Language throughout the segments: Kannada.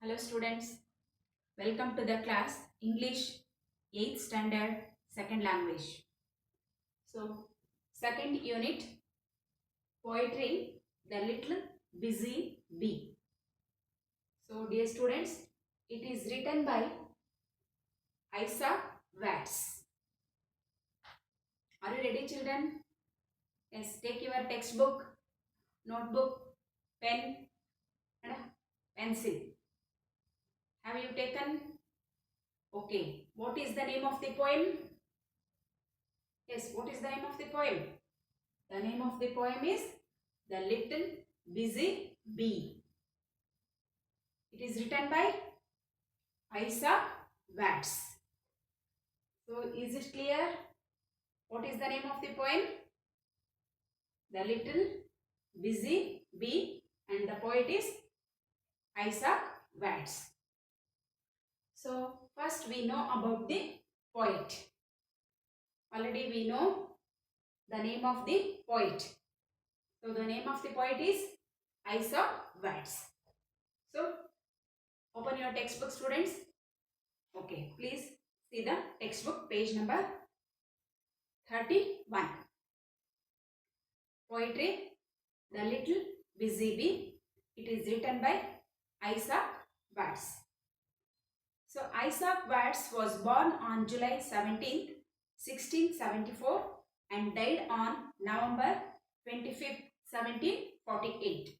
Hello students, welcome to the class English 8th standard second language. So second unit poetry, The Little Busy Bee. So dear students, it is written by Isaac Watts. Are you ready children? Yes, take your textbook, notebook, pen and pencil. Have you taken? Okay, what is the name of the poem? Yes, what is the name of the poem? The name of the poem is The Little Busy Bee. It is written by Isaac Watts. So, is it clear? What is the name of the poem? The Little Busy Bee, and the poet is Isaac Watts. So, first we know about the poet. Already we know the name of the poet. So, the name of the poet is Isaac Watts. So, open your textbook students. Okay, please see the textbook page number 31. Poetry, The Little Busy Bee. It is written by Isaac Watts. So, Isaac Watts was born on July 17th, 1674 and died on November 25th, 1748.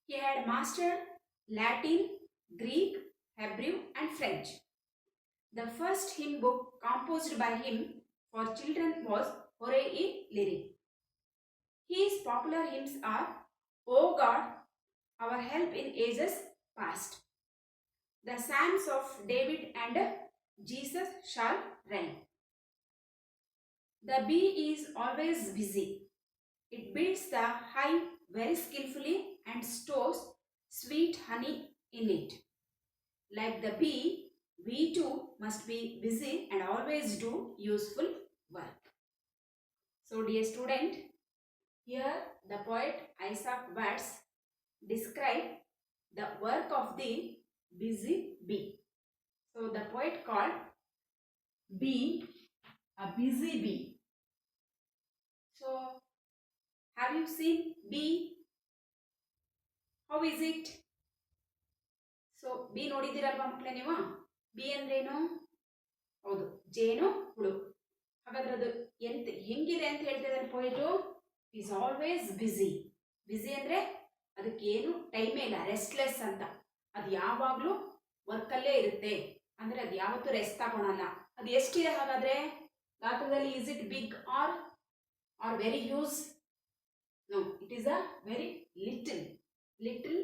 He had mastered Latin, Greek, Hebrew and French. The first hymn book composed by him for children was Hore-i-Lyric. His popular hymns are O God, our help in ages past, the Psalms of David and Jesus shall reign. The bee is always busy. It builds the hive very skillfully and stores sweet honey in it. Like the bee, we too must be busy and always do useful work. So dear student, here the poet Isaac Watts described the work of the busy bee. So the poet called bee a busy bee. So have you seen bee? How is it? So bee ನೋಡಿದಿರಲ್ವಾ ಮಕ್ಕಳೇ ನೀವು? ಬಿ ಅಂದ್ರೇನು? ಹೌದು, ಜೇನು ಹುಳು. ಹಾಗಾದ್ರೆ ಅದು ಹೆಂಗಿದೆ ಅಂತ ಹೇಳ್ತಿದ್ದಾರೆ ಪೋಯಿಟು? ಈಸ್ ಆಲ್ವೇಸ್ ಬಿಸಿ. ಬಿಸಿ ಅಂದ್ರೆ ಅದಕ್ಕೇನು ಟೈಮೇ ಇಲ್ಲ, ರೆಸ್ಟ್ಲೆಸ್ ಅಂತ. ಅದು ಯಾವಾಗಲೂ ವರ್ಕಲ್ಲೇ ಇರುತ್ತೆ, ಅಂದ್ರೆ ಅದು ಯಾವತ್ತೂ ರೆಸ್ಟ್ ತಗೊಳಲ್ಲ. ಅದು ಎಷ್ಟಿದೆ ಹಾಗಾದ್ರೆ ಗಾತ್ರದಲ್ಲಿ? Is it big or very huge? No, it is a very little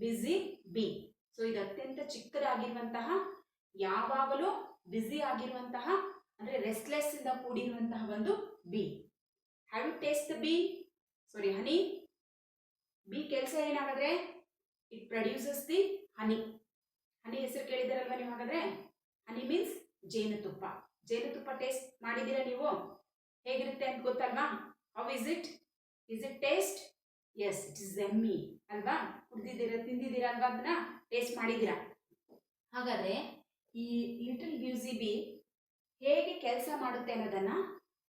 busy bee. So ಇದು ಅತ್ಯಂತ ಚಿಕ್ಕದಾಗಿರುವಂತಹ, ಯಾವಾಗಲೂ ಬ್ಯುಸಿ ಆಗಿರುವಂತಹ, ಅಂದ್ರೆ ರೆಸ್ಟ್ಲೆಸ್ ಇಂದ ಕೂಡಿರುವಂತಹ ಒಂದು bee. Have you taste the bee? Sorry, honey. Bee ಕೆಲಸ ಏನಾಗಾದ್ರೆ it produces the honey. Honey ಹೆಸರು ಕೇಳಿದಾರಲ್ವಾ ನೀವು? ಹಾಗಾದ್ರೆ ಹನಿ ಮೀನ್ಸ್ ಜೇನುತುಪ್ಪ. ಜೇನುತುಪ್ಪ ಟೇಸ್ಟ್ ಮಾಡಿದ್ದೀರಾ ನೀವು? ಹೇಗಿರುತ್ತೆ ಅಂತ ಗೊತ್ತಲ್ವಾ? How is it? Is it taste? Yes, it is yummy ಅಲ್ವಾ? ಕುಡಿದಿದ್ದೀರಾ, ತಿಂದಿದ್ದೀರಾ ಅಲ್ವಾ? ಅದನ್ನ ಟೇಸ್ಟ್ ಮಾಡಿದ್ದೀರಾ. ಹಾಗಾದ್ರೆ ಈ ಲಿಟಲ್ ಬ್ಯೂಸಿ ಬಿ ಹೇಗೆ ಕೆಲಸ ಮಾಡುತ್ತೆ ಅನ್ನೋದನ್ನ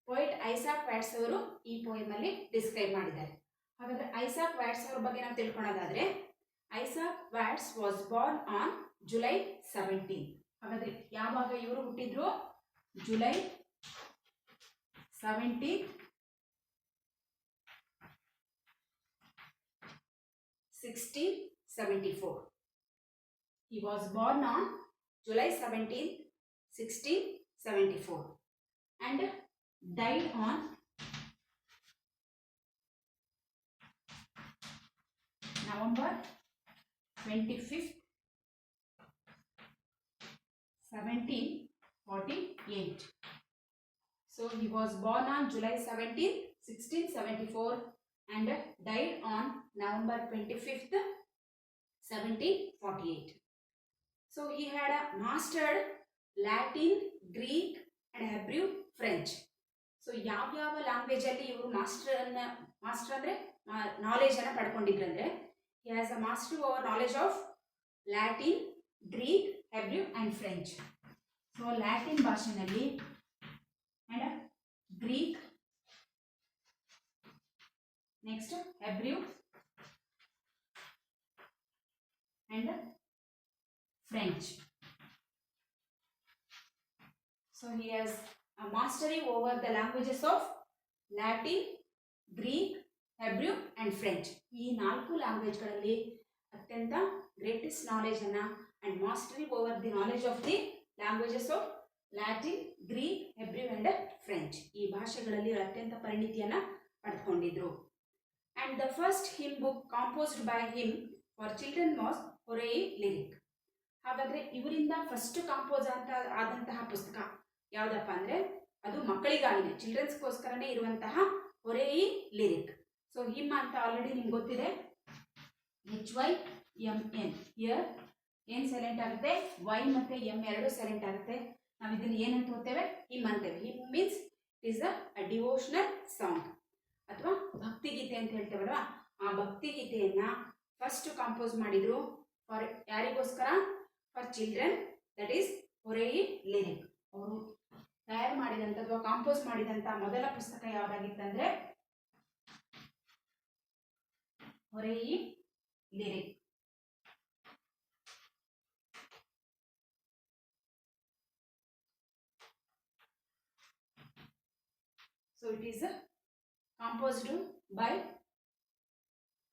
ಪೋಯೆಟ್ ಐಸಾಕ್ ವ್ಯಾಟ್ಸ್ ಅವರು ಈ ಪೋಯಮ್ ಅಲ್ಲಿ ಡಿಸ್ಕ್ರೈಬ್ ಮಾಡಿದ್ದಾರೆ. ಹಾಗಾದ್ರೆ ಐಸಾಕ್ ವ್ಯಾಟ್ಸ್ ಅವ್ರ ಬಗ್ಗೆ ನಾವು ತಿಳ್ಕೊಳ್ಳೋದಾದ್ರೆ, Isaac Watts was born on July 17. ಹಾಗಾದ್ರೆ ಯಾವಾಗ ಇವರು ಹುಟ್ಟಿದ್ರು? July 17, 1674. He was born on July 17, 1674 and died on November 25th, 1748. So he was born on July 17, 1674 and died on November 25th, 1748. So he had mastered Latin, Greek and Hebrew, French. So ಯಾವ ಲ್ಯಾಂಗ್ವೇಜ್ ಅಲ್ಲಿ ಇವರು ಮಾಸ್ಟರ್ ಅಂದ್ರೆ ನಾಲೆಜ್ ಅನ್ನ ಪಡ್ಕೊಂಡಿದ್ರು ಅಂದ್ರೆ, he has a mastery over knowledge of Latin, Greek, Hebrew and French. So Latin ಭಾಷೆನಲ್ಲಿ and Greek, next Hebrew and French. So he has a mastery over the languages of Latin, Greek, Hebrew and French. ಈ 4 ಲ್ಯಾಂಗ್ವೇಜ್ಗಳಲ್ಲಿ ಅತ್ಯಂತ ಗ್ರೇಟೆಸ್ಟ್ ನಾಲೆಜನ್ನು and mastery over the knowledge of the languages of Latin, Greek, Hebrew and French. ಈ ಭಾಷೆಗಳಲ್ಲಿ ಅತ್ಯಂತ ಪರಿಣಿತಿಯನ್ನು ಪಡೆದುಕೊಂಡಿದ್ರು. And the first hymn book composed by him for children was ಹೊರೆಯಿ Lyricae. ಹಾಗಾದರೆ ಇವರಿಂದ ಫಸ್ಟ್ ಕಾಂಪೋಸ್ ಆದಂತಹ ಪುಸ್ತಕ ಯಾವುದಪ್ಪ ಅಂದರೆ ಅದು ಮಕ್ಕಳಿಗಾಗಿನೇ, ಚಿಲ್ಡ್ರನ್ಸ್ಗೋಸ್ಕರನೇ ಇರುವಂತಹ ಹೊರೆಯಿ ಲಿರಿಕ್. ಸೊ ಹಿಮ್ ಅಂತ ಆಲ್ರೆಡಿ ನಿಮ್ಗೆ ಗೊತ್ತಿದೆ, HYMN. ಇಯರ್ ಏನು ಸೈಲೆಂಟ್ ಆಗುತ್ತೆ, ವೈ ಮತ್ತು ಎಮ್ ಎರಡು ಸೈಲೆಂಟ್ ಆಗುತ್ತೆ. ನಾವು ಇದನ್ನು ಏನಂತ ಹೋಗ್ತೇವೆ, ಹಿಮ್ ಅಂತೇವೆ. Hymn means is a devotional song ಅಥವಾ ಭಕ್ತಿಗೀತೆ ಅಂತ ಹೇಳ್ತೇವಲ್ವ, ಆ ಭಕ್ತಿಗೀತೆಯನ್ನು ಫಸ್ಟ್ ಕಂಪೋಸ್ ಮಾಡಿದರು ಫಾರ್ ಯಾರಿಗೋಸ್ಕರ, for children, that is Horae Lyricae. ಅವರು ತಯಾರು ಮಾಡಿದಂಥ ಅಥವಾ ಕಾಂಪೋಸ್ ಮಾಡಿದಂಥ ಮೊದಲ ಪುಸ್ತಕ ಯಾವುದಾಗಿತ್ತಂದರೆ Horae Lyricae. So it is composed by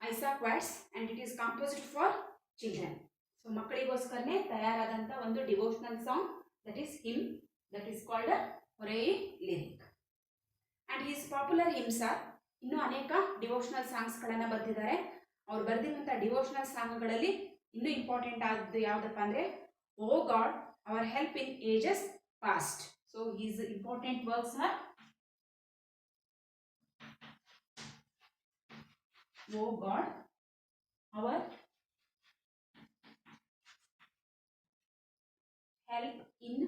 Isaac Watts and it is composed for children. So ಮಕ್ಕಳಿಗೋಸ್ಕರನೇ ತಯಾರಾದಂಥ ಒಂದು devotional song, that is hymn, that is called Horae lyric. And his popular hymns are, ಇನ್ನೂ ಅನೇಕ ಡಿವೋಷನಲ್ ಸಾಂಗ್ಸ್ಗಳನ್ನು ಬರೆದಿದ್ದಾರೆ. ಅವ್ರು ಬರೆದಿರುವಂಥ ಡಿವೋಷನಲ್ ಸಾಂಗ್ಗಳಲ್ಲಿ ಇನ್ನೂ ಇಂಪಾರ್ಟೆಂಟ್ ಆದದ್ದು ಯಾವುದಪ್ಪ ಅಂದರೆ O God our help in ages past. So his important works are O God our help in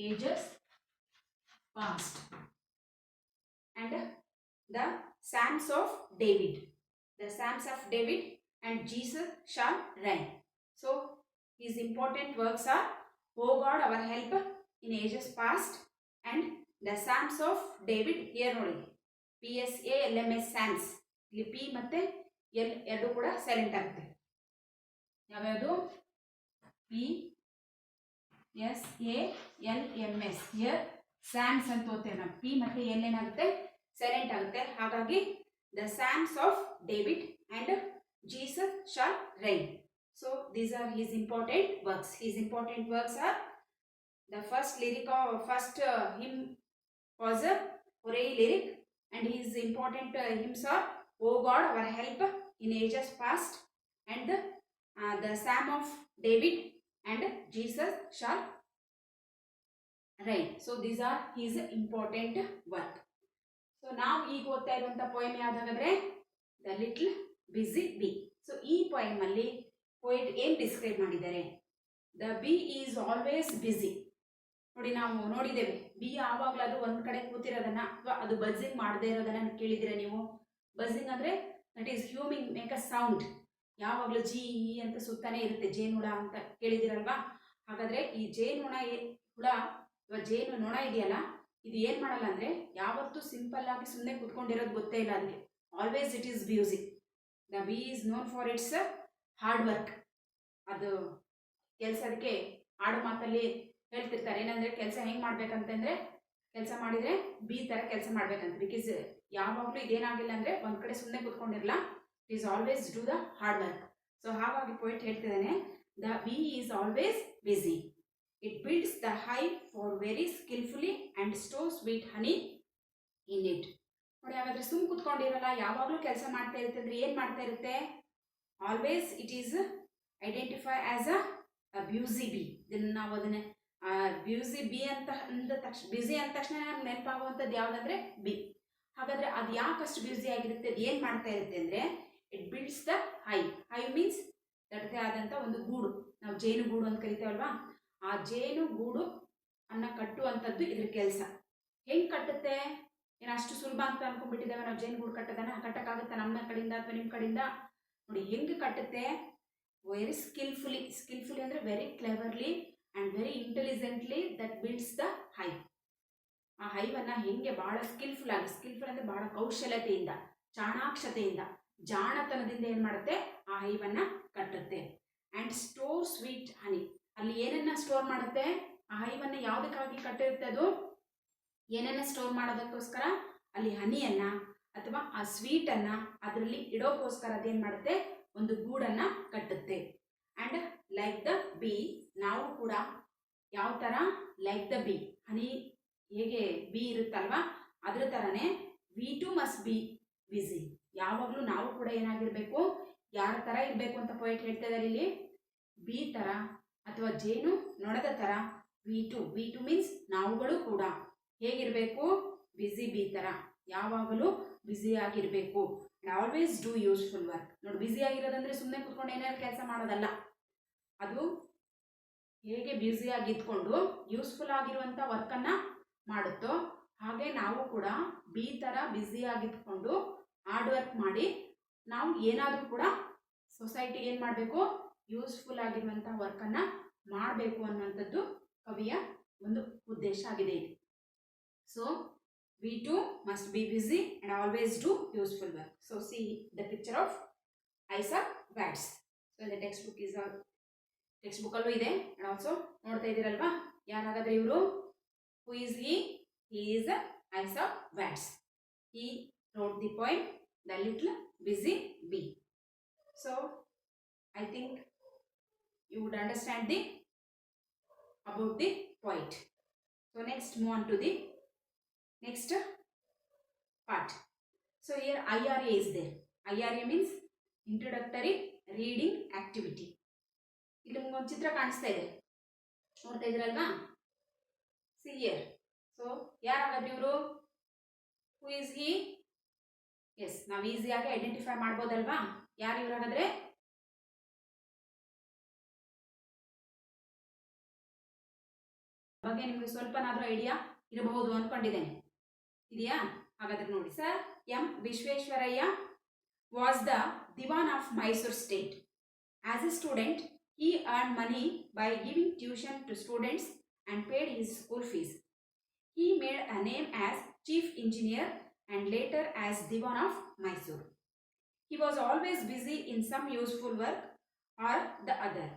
ages past, and the Psalms of David, the Psalms of David and Jesus shall reign. So his important works are O God our help in ages past and the Psalms of David. Here ನೋಡಿ PSALMS Psalms, ಇಲ್ಲಿ P ಮತ್ತೆ L ಎರಡು ಕೂಡ ಸೈಲೆಂಟ್ ಆಗುತ್ತೆ. ಯಾವ್ಯಾವುದು, PSALMS. ಹಿಯರ್ ಸ್ಯಾಮ್ಸ್ ಅಂತ ಓದ್ತೇವೆ ನಾವು, ಪಿ ಮತ್ತು ಎಲ್ ಏನಾಗುತ್ತೆ, ಸೈಲೆಂಟ್ ಆಗುತ್ತೆ. ಹಾಗಾಗಿ the psalms of David and Jesus shall reign. So these are his important works. His important works are the first lyric of first hymn was ಹೊರೆಯಿ lyric and his important hymns are O God our help in ages past and the psalm of David and Jesus shall reign. So these are his important work. So now ಈಗ ಓದ್ತಾ ಇರುವಂತ ಪೋಯಮ್ ಯಾವ್ದಾದ್ರೆ the little busy bee. So ಈ ಪೋಯಮ್ ಅಲ್ಲಿ ಪೋಯೆಟ್ ಏನ್ ಡಿಸ್ಕ್ರೈಬ್ ಮಾಡಿದ್ದಾರೆ, the bee is always busy. ನೋಡಿ ನಾವು ನೋಡಿದ್ದೇವೆ, ಬಿ ಯಾವಾಗಲೂ ಅದು ಒಂದ್ ಕಡೆ ಕೂತಿರೋದನ್ನ ಅಥವಾ ಅದು ಬಜ್ಜಿಂಗ್ ಮಾಡದೇ ಇರೋದನ್ನ ಕೇಳಿದಿರ ನೀವು. ಬಜ್ಜಿಂಗ್ ಅಂದ್ರೆ that is humming make a sound, ಯಾವಾಗಲೂ ಜಿ ಅಂತ ಸುತ್ತಾನೆ ಇರುತ್ತೆ, ಜೇನುಹುಳ ಅಂತ ಕೇಳಿದಿರಲ್ವಾ. ಹಾಗಾದ್ರೆ ಈ ಜೇನುಹುಳ ಹುಳ ಅಥವಾ ಜೇನು ನೊಣ ಇದೆಯಲ್ಲ, ಇದು ಏನು ಮಾಡಲ್ಲ ಅಂದರೆ ಯಾವತ್ತೂ ಸಿಂಪಲ್ ಆಗಿ ಸುಮ್ಮನೆ ಕೂತ್ಕೊಂಡಿರೋದು ಗೊತ್ತೇ ಇಲ್ಲ ಅದಕ್ಕೆ. Always it is busy. The bee is known for it's hard work. ಅದು ಕೆಲಸದಕ್ಕೆ ಆಡು ಮಾತಲ್ಲಿ ಹೇಳ್ತಿರ್ತಾರೆ, ಏನಂದರೆ ಕೆಲಸ ಹೆಂಗೆ ಮಾಡ್ಬೇಕಂತಂದರೆ, ಕೆಲಸ ಮಾಡಿದರೆ ಬಿ ಥರ ಕೆಲಸ ಮಾಡ್ಬೇಕಂತ. ಬಿಕಾಸ್ ಯಾವಾಗಲೂ ಇದೇನಾಗಿಲ್ಲ ಅಂದರೆ ಒಂದು ಕಡೆ ಸುಮ್ಮನೆ ಕೂತ್ಕೊಂಡಿರಲ್ಲ, it is always do the hard work. So ಹಾಗಾಗಿ ಪೋಯೆಟ್ ಹೇಳ್ತಿದ್ದಾನೆ, the bee is always busy. It builds the hive for very skilfully and store sweet honey in it. ನೋಡಿ, ಹಾಗಾದರೆ ಸುಮ್ಮ ಕೂತ್ಕೊಂಡಿರಲ್ಲ, ಯಾವಾಗಲೂ ಕೆಲಸ ಮಾಡ್ತಾ ಇರುತ್ತೆ. ಅಂದರೆ ಏನು ಮಾಡ್ತಾ ಇರುತ್ತೆ, always it is identify as a busy B. ಇದನ್ನು ನಾವು ಅದನ್ನೇ ಬ್ಯೂಸಿ ಬಿ ಅಂತ ಅಂದ ತಕ್ಷಣ, ಬ್ಯುಸಿ ಅಂದ ತಕ್ಷಣ ನಮ್ಗೆ ನೆನಪಾಗುವಂಥದ್ದು ಯಾವುದಂದ್ರೆ ಬಿ. ಹಾಗಾದರೆ ಅದು ಯಾಕಷ್ಟು ಬ್ಯುಸಿ ಆಗಿರುತ್ತೆ, ಅದು ಏನು ಮಾಡ್ತಾ ಇರುತ್ತೆ ಅಂದರೆ, it builds the hive. Hive means ದಟ್ಟತೆ ಆದಂಥ ಒಂದು ಗೂಡು, ನಾವು ಜೇನು ಗೂಡು ಅಂತ ಕರಿತೇವಲ್ವಾ, ಆ ಜೇನು ಗೂಡು ಅನ್ನ ಕಟ್ಟುವಂಥದ್ದು ಇದ್ರ ಕೆಲಸ. ಹೆಂಗೆ ಕಟ್ಟುತ್ತೆ, ಏನು ಅಷ್ಟು ಸುಲಭ ಅಂತ ಅನ್ಕೊಂಡ್ಬಿಟ್ಟಿದ್ದೇವೆ ನಾವು ಜೇನು ಗೂಡು ಕಟ್ಟಕ್ಕಾಗುತ್ತೆ ನಮ್ಮ ಕಡೆಯಿಂದ ಅಥವಾ ನಿಮ್ಮ ಕಡೆಯಿಂದ? ನೋಡಿ ಹೆಂಗೆ ಕಟ್ಟುತ್ತೆ, ವೆರಿ ಸ್ಕಿಲ್ಫುಲಿ ಅಂದರೆ very cleverly and very intelligently that builds the hive. ಆ ಹೈವನ್ನು ಹೆಂಗೆ ಭಾಳ ಸ್ಕಿಲ್ಫುಲ್ ಅಂದರೆ ಭಾಳ ಕೌಶಲ್ಯತೆಯಿಂದ, ಚಾಣಾಕ್ಷತೆಯಿಂದ, ಜಾಣತನದಿಂದ ಏನು ಮಾಡುತ್ತೆ, ಆ ಹೈವನ್ನು ಕಟ್ಟುತ್ತೆ. ಆ್ಯಂಡ್ ಸ್ಟೋರ್ ಸ್ವೀಟ್ ಹನಿ, ಅಲ್ಲಿ ಏನನ್ನ ಸ್ಟೋರ್ ಮಾಡುತ್ತೆ, ಆ ಹೈವನ್ನು ಯಾವುದಕ್ಕಾಗಿ ಕಟ್ಟಿರುತ್ತೆ, ಅದು ಏನನ್ನ ಸ್ಟೋರ್ ಮಾಡೋದಕ್ಕೋಸ್ಕರ ಅಲ್ಲಿ ಹನಿಯನ್ನು ಅಥವಾ ಆ ಸ್ವೀಟನ್ನು ಅದರಲ್ಲಿ ಇಡೋಕ್ಕೋಸ್ಕರ ಅದೇನು ಮಾಡುತ್ತೆ, ಒಂದು ಗೂಡನ್ನು ಕಟ್ಟುತ್ತೆ. ಆ್ಯಂಡ್ ಲೈಕ್ ದ ಬಿ, ನಾವು ಕೂಡ ಯಾವ ಥರ, ಲೈಕ್ ದ ಬಿ, ಹನಿ ಹೇಗೆ ಬಿ ಇರುತ್ತಲ್ವ ಅದ್ರ ಥರನೇ we too must be busy. ಯಾವಾಗಲೂ ನಾವು ಕೂಡ ಏನಾಗಿರಬೇಕು, ಯಾರ ಥರ ಇರಬೇಕು ಅಂತ ಪೊಯೆಟ್ ಹೇಳ್ತಾ ಇದ್ದಾರೆ ಇಲ್ಲಿ, ಬಿ ಥರ ಅಥವಾ ಜೇನು ನೊಣದ ಥರ. ವಿ ಟು ಮೀನ್ಸ್ ನಾವುಗಳು ಕೂಡ ಹೇಗಿರಬೇಕು, ಬಿಸಿ ಬಿ ಥರ, ಯಾವಾಗಲೂ ಬ್ಯುಸಿಯಾಗಿರಬೇಕು. And always do useful work. ನೋಡಿ, ಬ್ಯುಸಿಯಾಗಿರೋದಂದರೆ ಸುಮ್ಮನೆ ಕೂತ್ಕೊಂಡು ಏನಾದ್ರು ಕೆಲಸ ಮಾಡೋದಲ್ಲ, ಅದು ಹೇಗೆ ಬ್ಯುಸಿಯಾಗಿದ್ಕೊಂಡು ಯೂಸ್ಫುಲ್ ಆಗಿರುವಂಥ ವರ್ಕನ್ನು ಮಾಡುತ್ತೋ ಹಾಗೆ ನಾವು ಕೂಡ ಬಿ ಥರ ಬ್ಯುಸಿಯಾಗಿದ್ಕೊಂಡು ಹಾರ್ಡ್ ವರ್ಕ್ ಮಾಡಿ ನಾವು ಏನಾದರೂ ಕೂಡ ಸೊಸೈಟಿಗೆ ಏನು ಮಾಡಬೇಕು, ಯೂಸ್ಫುಲ್ ಆಗಿರುವಂಥ ವರ್ಕನ್ನು ಮಾಡಬೇಕು ಅನ್ನುವಂಥದ್ದು ಕವಿಯ ಒಂದು ಉದ್ದೇಶ ಆಗಿದೆ ಇಲ್ಲಿ. So we too must be busy and always do useful work. So see the picture of Isaac Watts. So the textbook is textbook allu ide and also ನೋಡ್ತಾ ಇದ್ದೀರಲ್ವಾ, ಯಾರಾಗಾದ್ರೆ ಇವರು, who is he? He is Isaac Watts. He wrote the poem The Little Busy Bee. So I think you would understand the about the poet. So next move on to the next part. So here IRA is there. IRA means introductory reading activity. ಇಲ್ಲಿ ನಿಮ್ಗೊಂದು ಚಿತ್ರ ಕಾಣಿಸ್ತಾ ಇದೆ, ನೋಡ್ತಾ ಇದ್ರಲ್ವಾ? See here. ಸೊ ಯಾರಾಗದ್ರಿ ಇವರು? Who is he? ಎಸ್, ನಾವು ಈಸಿಯಾಗಿ ಐಡೆಂಟಿಫೈ ಮಾಡ್ಬೋದಲ್ವಾ ಯಾರು ಇವರಾಗದ್ರೆ? ಬಗ್ಗೆ ನಿಮಗೆ ಸ್ವಲ್ಪನಾದ್ರೂ ಐಡಿಯಾ ಇರಬಹುದು ಅನ್ಕೊಂಡಿದ್ದೇನೆ. ಇದೆಯಾ? ಹಾಗಾದ್ರೆ ನೋಡಿ, sir M Visvesvaraya was the Diwan of Mysore state. As a student he earned money by giving tuition to students and paid his school fees. He made a name as chief engineer and later as Diwan of Mysore. He was always busy in some useful work or the other.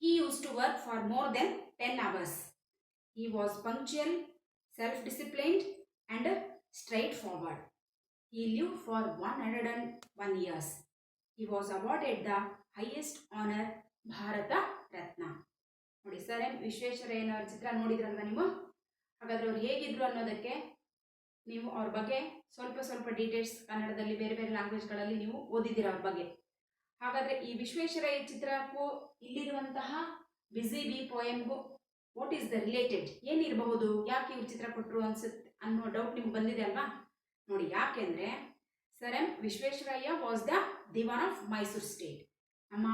He used to work for more than 10 hours. He was punctual, self-disciplined and straightforward. He lived for 101 years. He was awarded the highest honor, Bharat Ratna. ನೋಡಿ, ಸರ್ ಎಂ ವಿಶ್ವೇಶ್ವರಯ್ಯನವರ ಚಿತ್ರ ನೋಡಿದ್ರಲ್ವ ನೀವು? ಹಾಗಾದ್ರೆ ಅವ್ರು ಹೇಗಿದ್ರು ಅನ್ನೋದಕ್ಕೆ ನೀವು ಅವ್ರ ಬಗ್ಗೆ ಸ್ವಲ್ಪ ಡೀಟೇಲ್ಸ್ ಕನ್ನಡದಲ್ಲಿ ಬೇರೆ ಬೇರೆ ಲ್ಯಾಂಗ್ವೇಜ್ಗಳಲ್ಲಿ ನೀವು ಓದಿದ್ದೀರ ಅವ್ರ ಬಗ್ಗೆ. ಹಾಗಾದರೆ ಈ ವಿಶ್ವೇಶ್ವರಯ್ಯ ಚಿತ್ರಕ್ಕೂ ಇಲ್ಲಿರುವಂತಹ ಬಿಸಿ ಬಿ ಪೋಯಮ್ಗೂ ವಾಟ್ ಈಸ್ ದ ರಿಲೇಟೆಡ್, ಏನಿರಬಹುದು, ಯಾಕೆ ಇವ್ರು ಚಿತ್ರ ಕೊಟ್ಟರು ಅನ್ಸುತ್ತೆ ಅನ್ನೋ ಡೌಟ್ ನಿಮ್ಗೆ ಬಂದಿದೆ ಅಲ್ವಾ? ನೋಡಿ, ಯಾಕೆಂದರೆ sir M Visvesvaraya was the Diwan of Mysore state. ನಮ್ಮ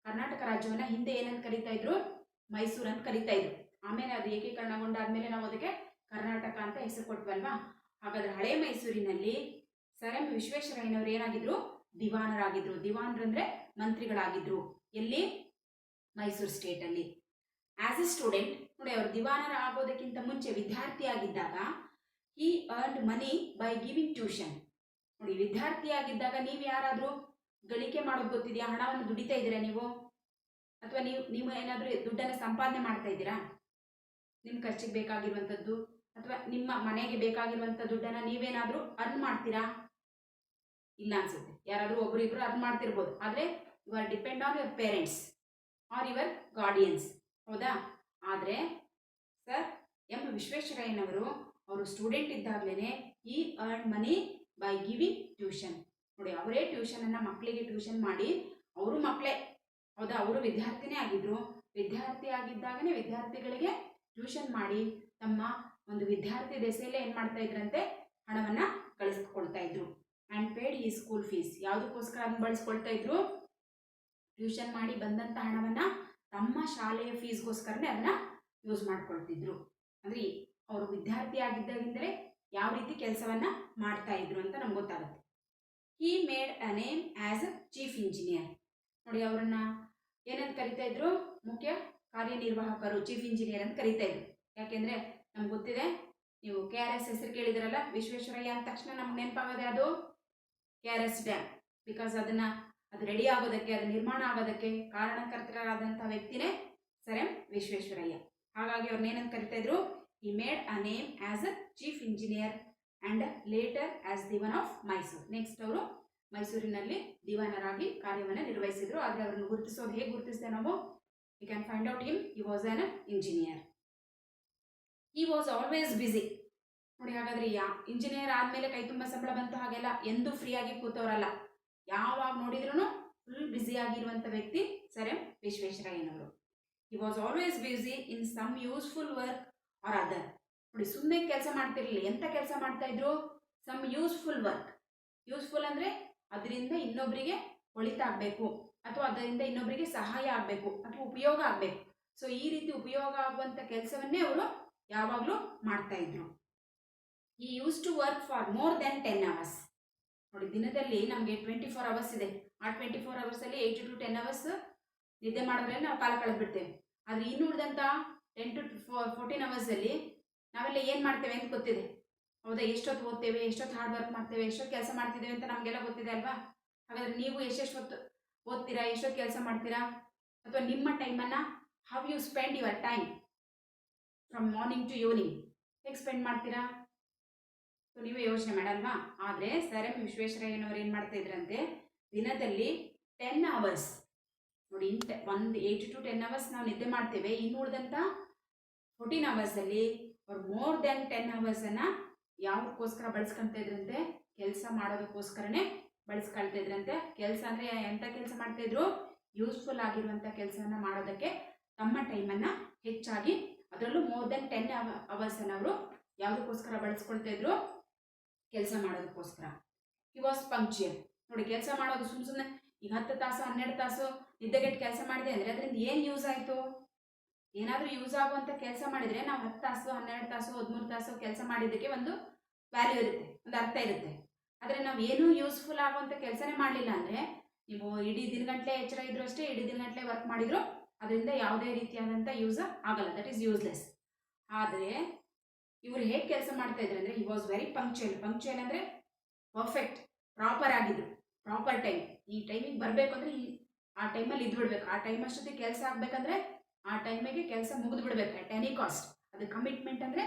ಕರ್ನಾಟಕ ರಾಜ್ಯವನ್ನು ಹಿಂದೆ ಏನಂತ ಕರೀತಾ ಇದ್ರು? ಮೈಸೂರು ಅಂತ ಕರೀತಾ ಇದ್ರು. ಆಮೇಲೆ ಅದು ಏಕೀಕರಣಗೊಂಡಾದ್ಮೇಲೆ ನಾವು ಅದಕ್ಕೆ ಕರ್ನಾಟಕ ಅಂತ ಹೆಸರು ಕೊಟ್ವಲ್ವಾ? ಹಾಗಾದ್ರೆ ಹಳೆ ಮೈಸೂರಿನಲ್ಲಿ ಸರ್ ಎಂ ವಿಶ್ವೇಶ್ವರಯ್ಯನವರು ಏನಾಗಿದ್ರು? ದಿವಾನರಾಗಿದ್ರು. ದಿವಾನರು ಅಂದರೆ ಮಂತ್ರಿಗಳಾಗಿದ್ರು. ಎಲ್ಲಿ? ಮೈಸೂರು ಸ್ಟೇಟಲ್ಲಿ. ಆಸ್ ಎ ಸ್ಟೂಡೆಂಟ್, ನೋಡಿ, ಅವರು ದಿವಾನರ ಆಗೋದಕ್ಕಿಂತ ಮುಂಚೆ ವಿದ್ಯಾರ್ಥಿಯಾಗಿದ್ದಾಗ he earned money by giving tuition. ನೋಡಿ, ವಿದ್ಯಾರ್ಥಿಯಾಗಿದ್ದಾಗ ನೀವು ಯಾರಾದರೂ ಗಳಿಕೆ ಮಾಡೋದು ಗೊತ್ತಿದೆಯಾ? ಹಣವನ್ನು ದುಡಿತಾ ಇದ್ದೀರಾ ನೀವು? ಅಥವಾ ನೀವು ಏನಾದರೂ ದುಡ್ಡನ್ನು ಸಂಪಾದನೆ ಮಾಡ್ತಾ ಇದ್ದೀರಾ? ನಿಮ್ಮ ಖರ್ಚಿಗೆ ಬೇಕಾಗಿರುವಂಥದ್ದು ಅಥವಾ ನಿಮ್ಮ ಮನೆಗೆ ಬೇಕಾಗಿರುವಂಥ ದುಡ್ಡನ್ನು ನೀವೇನಾದರೂ ಅರ್ನ್ ಮಾಡ್ತೀರಾ? ಇಲ್ಲ ಅನ್ಸುತ್ತೆ. ಯಾರಾದರೂ ಒಬ್ಬರಿಬ್ಬರು ಅರ್ನ್ ಮಾಡ್ತಿರ್ಬೋದು, ಆದರೆ you are depend on your parents or your guardians, ಹೌದಾ? ಆದರೆ ಸರ್ ಎಂ ವಿಶ್ವೇಶ್ವರಯ್ಯನವರು ಅವರು ಸ್ಟೂಡೆಂಟ್ ಇದ್ದಾಗಲೇ ಈ earn money by giving tuition. ನೋಡಿ, ಅವರೇ ಟ್ಯೂಷನನ್ನು ಮಕ್ಕಳಿಗೆ ಟ್ಯೂಷನ್ ಮಾಡಿ, ಅವರು ಮಕ್ಕಳೇ, ಹೌದಾ, ಅವರು ವಿದ್ಯಾರ್ಥಿನೇ ಆಗಿದ್ರು. ವಿದ್ಯಾರ್ಥಿ ಆಗಿದ್ದಾಗನೇ ವಿದ್ಯಾರ್ಥಿಗಳಿಗೆ ಟ್ಯೂಷನ್ ಮಾಡಿ ತಮ್ಮ ಒಂದು ವಿದ್ಯಾರ್ಥಿ ದೆಸೆಯಲ್ಲೇ ಏನು ಮಾಡ್ತಾ ಇದ್ರಂತೆ? ಹಣವನ್ನು ಗಳಿಸ್ಕೊಳ್ತಾ ಇದ್ರು. ಆ್ಯಂಡ್ ಪೇಡ್ ಈ ಸ್ಕೂಲ್ ಫೀಸ್. ಯಾವುದಕ್ಕೋಸ್ಕರ ಅದನ್ನು ಬಳಸ್ಕೊಳ್ತಾ ಇದ್ರು? ಟ್ಯೂಷನ್ ಮಾಡಿ ಬಂದಂಥ ಹಣವನ್ನು ತಮ್ಮ ಶಾಲೆಯ ಫೀಸ್ಗೋಸ್ಕರನೇ ಅದನ್ನು ಯೂಸ್ ಮಾಡ್ಕೊಳ್ತಿದ್ರು. ಅಂದರೆ ಅವರು ವಿದ್ಯಾರ್ಥಿ ಆಗಿದ್ದಾಗಿಂದಲೇ ಯಾವ ರೀತಿ ಕೆಲಸವನ್ನ ಮಾಡ್ತಾ ಇದ್ರು ಅಂತ ನಮ್ಗೆ ಗೊತ್ತಾಗುತ್ತೆ. ಹಿ made a name as a chief engineer. ನೋಡಿ ಅವರನ್ನ ಏನಂತ ಕರಿತಾ ಇದ್ರು? ಮುಖ್ಯ ಕಾರ್ಯನಿರ್ವಾಹಕರು, ಚೀಫ್ ಇಂಜಿನಿಯರ್ ಅಂತ ಕರಿತಾ ಇದ್ರು. ಯಾಕೆಂದ್ರೆ ನಮ್ಗೆ ಗೊತ್ತಿದೆ, ನೀವು KRS ಹೆಸರು ಕೇಳಿದ್ರಲ್ಲ, ವಿಶ್ವೇಶ್ವರಯ್ಯ ಅಂದ ತಕ್ಷಣ ನಮ್ಗೆ ನೆನಪಾಗೋದೆ ಅದು KRS ಡ್ಯಾಮ್. ಬಿಕಾಸ್ ಅದು ರೆಡಿ ಆಗೋದಕ್ಕೆ, ಅದು ನಿರ್ಮಾಣ ಆಗೋದಕ್ಕೆ ಕಾರಣಕರ್ತರಾದಂಥ ವ್ಯಕ್ತಿನೇ ಸರ್ ಎಂ ವಿಶ್ವೇಶ್ವರಯ್ಯ. ಹಾಗಾಗಿ ಅವ್ರನ್ನೇನಂತ ಕರಿತಾ ಇದ್ರು? He made a name as a chief engineer and later as Diwan of Mysore. Next ಅವರು ಮೈಸೂರಿನಲ್ಲಿ ದಿವಾನರಾಗಿ ಕಾರ್ಯವನ್ನು ನಿರ್ವಹಿಸಿದ್ರು. ಆದರೆ ಅವರನ್ನು ಗುರುತಿಸೋದು ಹೇಗೆ ಗುರುತಿಸಿದೆ ನಾವು? We can find out him. He was on engineer. He was always busy. ನೋಡಿ, ಹಾಗಾದ್ರೆ ಇಂಜಿನಿಯರ್ ಆದಮೇಲೆ ಕೈ ತುಂಬ ಸಂಬಳ ಬಂತು ಹಾಗೆಲ್ಲ ಎಂದೂ ಫ್ರೀಯಾಗಿ ಕೂತವರಲ್ಲ. ಯಾವಾಗ ನೋಡಿದ್ರು ಫುಲ್ ಬ್ಯುಸಿ ಆಗಿರುವಂಥ ವ್ಯಕ್ತಿ ಸರ್ ಎಂ ವಿಶ್ವೇಶ್ವರಯ್ಯನವರು. He was always busy in some useful work or other. ನೋಡಿ, ಸುಮ್ಮನೆ ಕೆಲಸ ಮಾಡ್ತಿರ್ಲಿಲ್ಲ. ಎಂಥ ಕೆಲಸ ಮಾಡ್ತಾ ಇದ್ರು? Some useful work. ಯೂಸ್ಫುಲ್ ಅಂದರೆ ಅದರಿಂದ ಇನ್ನೊಬ್ಬರಿಗೆ ಒಳಿತಾಗಬೇಕು, ಅಥವಾ ಅದರಿಂದ ಇನ್ನೊಬ್ಬರಿಗೆ ಸಹಾಯ ಆಗಬೇಕು, ಅಥವಾ ಉಪಯೋಗ ಆಗಬೇಕು. ಸೊ ಈ ರೀತಿ ಉಪಯೋಗ ಆಗುವಂಥ ಕೆಲಸವನ್ನೇ ಅವರು ಯಾವಾಗಲೂ ಮಾಡ್ತಾ ಇದ್ರು. ಈ use to work for more than 10 hours. ನೋಡಿ, ದಿನದಲ್ಲಿ ನಮಗೆ 24 hours ಇದೆ. ಆ 24 hours-ಅಲ್ಲಿ 8 to 10 hours ನಿದ್ದೆ ಮಾಡಿದ್ರೆ ನಾವು ಕಾಲ ಕಳೆದ್ಬಿಡ್ತೇವೆ. ಆದರೆ ಇನ್ನು ಉಳಿದಂಥ 10 to 14 hours-ಅಲ್ಲಿ ನಾವೆಲ್ಲ ಏನು ಮಾಡ್ತೇವೆ ಅಂತ ಗೊತ್ತಿದೆ, ಹೌದಾ? ಎಷ್ಟೊತ್ತು ಓದ್ತೇವೆ, ಎಷ್ಟೊತ್ತು ಹಾರ್ಡ್ ವರ್ಕ್ ಮಾಡ್ತೇವೆ, ಎಷ್ಟೊತ್ತು ಕೆಲಸ ಮಾಡ್ತಿದ್ದೇವೆ ಅಂತ ನಮಗೆಲ್ಲ ಗೊತ್ತಿದೆ ಅಲ್ವಾ? ಹಾಗಾದರೆ ನೀವು ಎಷ್ಟೆಷ್ಟೊತ್ತು ಓದ್ತೀರಾ, ಎಷ್ಟೊತ್ತು ಕೆಲಸ ಮಾಡ್ತೀರಾ? ಅಥವಾ ನಿಮ್ಮ ಟೈಮನ್ನು how you spend your time from morning to evening ಹೇಗೆ ಸ್ಪೆಂಡ್ ಮಾಡ್ತೀರಾ? ಸೊ ನೀವೇ ಯೋಚನೆ ಮಾಡಲ್ವಾ? ಆದರೆ ಸರ್ ಎಂ ವಿಶ್ವೇಶ್ವರಯ್ಯನವರು ಏನು ಮಾಡ್ತಾ ಇದ್ರಂತೆ, ದಿನದಲ್ಲಿ 10 hours, ನೋಡಿ 8 to 10 hours ನಾವು ನಿದ್ದೆ ಮಾಡ್ತೇವೆ. ಇನ್ನು ಉಳಿದಂಥ 14 hours-ಅಲ್ಲಿ ಅವ್ರು ಮೋರ್ ದೆನ್ 10 hours-ಅನ್ನು ಯಾವುದಕ್ಕೋಸ್ಕರ ಬಳಸ್ಕೊಳ್ತಾ ಇದ್ರಂತೆ? ಕೆಲಸ ಮಾಡೋದಕ್ಕೋಸ್ಕರನೇ ಬಳಸ್ಕೊಳ್ತಾ ಇದ್ರಂತೆ. ಕೆಲಸ ಅಂದರೆ ಎಂಥ ಕೆಲಸ ಮಾಡ್ತಾಯಿದ್ರು? ಯೂಸ್ಫುಲ್ ಆಗಿರುವಂಥ ಕೆಲಸವನ್ನು ಮಾಡೋದಕ್ಕೆ ತಮ್ಮ ಟೈಮನ್ನು ಹೆಚ್ಚಾಗಿ, ಅದರಲ್ಲೂ ಮೋರ್ ದೆನ್ 10 hours-ಅನ್ನು ಅವರು ಯಾವುದಕ್ಕೋಸ್ಕರ ಬಳಸ್ಕೊಳ್ತಾ ಇದ್ರು? ಕೆಲಸ ಮಾಡೋದಕ್ಕೋಸ್ಕರ. He was punctual. ನೋಡಿ, ಕೆಲಸ ಮಾಡೋದು ಸುಮ್ಮನೆ ಈಗ 10 ತಾಸು 12 ತಾಸು ನಿದ್ದೆಗೆಟ್ಟು ಕೆಲಸ ಮಾಡಿದೆ ಅಂದರೆ ಅದರಿಂದ ಏನು ಯೂಸ್ ಆಯಿತು? ಏನಾದರೂ ಯೂಸ್ ಆಗುವಂಥ ಕೆಲಸ ಮಾಡಿದರೆ ನಾವು 10 ತಾಸು 12 ತಾಸು 13 ತಾಸು ಕೆಲಸ ಮಾಡಿದ್ದಕ್ಕೆ ಒಂದು ವ್ಯಾಲ್ಯೂ ಇರುತ್ತೆ, ಒಂದು ಅರ್ಥ ಇರುತ್ತೆ. ಆದರೆ ನಾವು ಏನೂ ಯೂಸ್ಫುಲ್ ಆಗುವಂಥ ಕೆಲಸನೇ ಮಾಡಲಿಲ್ಲ ಅಂದರೆ, ನೀವು ಇಡೀ ದಿನಗಂಟಲೆ ಎಚ್ಚರ ಇದ್ರೂ ಅಷ್ಟೇ, ಇಡೀ ದಿನಗಂಟಲೆ ವರ್ಕ್ ಮಾಡಿದ್ರು ಅದರಿಂದ ಯಾವುದೇ ರೀತಿಯಾದಂಥ ಯೂಸ್ ಆಗಲ್ಲ. That is useless. ಆದರೆ ಇವರು ಹೇಗೆ ಕೆಲಸ ಮಾಡ್ತಾ ಇದ್ರು ಅಂದರೆ, he was very punctual. Punctual ಅಂದರೆ ಪರ್ಫೆಕ್ಟ್, ಪ್ರಾಪರ್ ಆಗಿದ್ರು. ಪ್ರಾಪರ್ ಟೈಮ್, ಈ ಟೈಮಿಗೆ ಬರಬೇಕು ಅಂದರೆ ಆ ಟೈಮಲ್ಲಿ ಇದ್ಬಿಡ್ಬೇಕು. ಆ ಟೈಮ್ ಅಷ್ಟೊತ್ತಿಗೆ ಕೆಲಸ ಆಗಬೇಕಂದ್ರೆ ಆ ಟೈಮಿಗೆ ಕೆಲಸ ಮುಗಿದು ಬಿಡಬೇಕು ಅಟ್ ಎನಿ ಕಾಸ್ಟ್. ಅದು ಕಮಿಟ್ಮೆಂಟ್ ಅಂದರೆ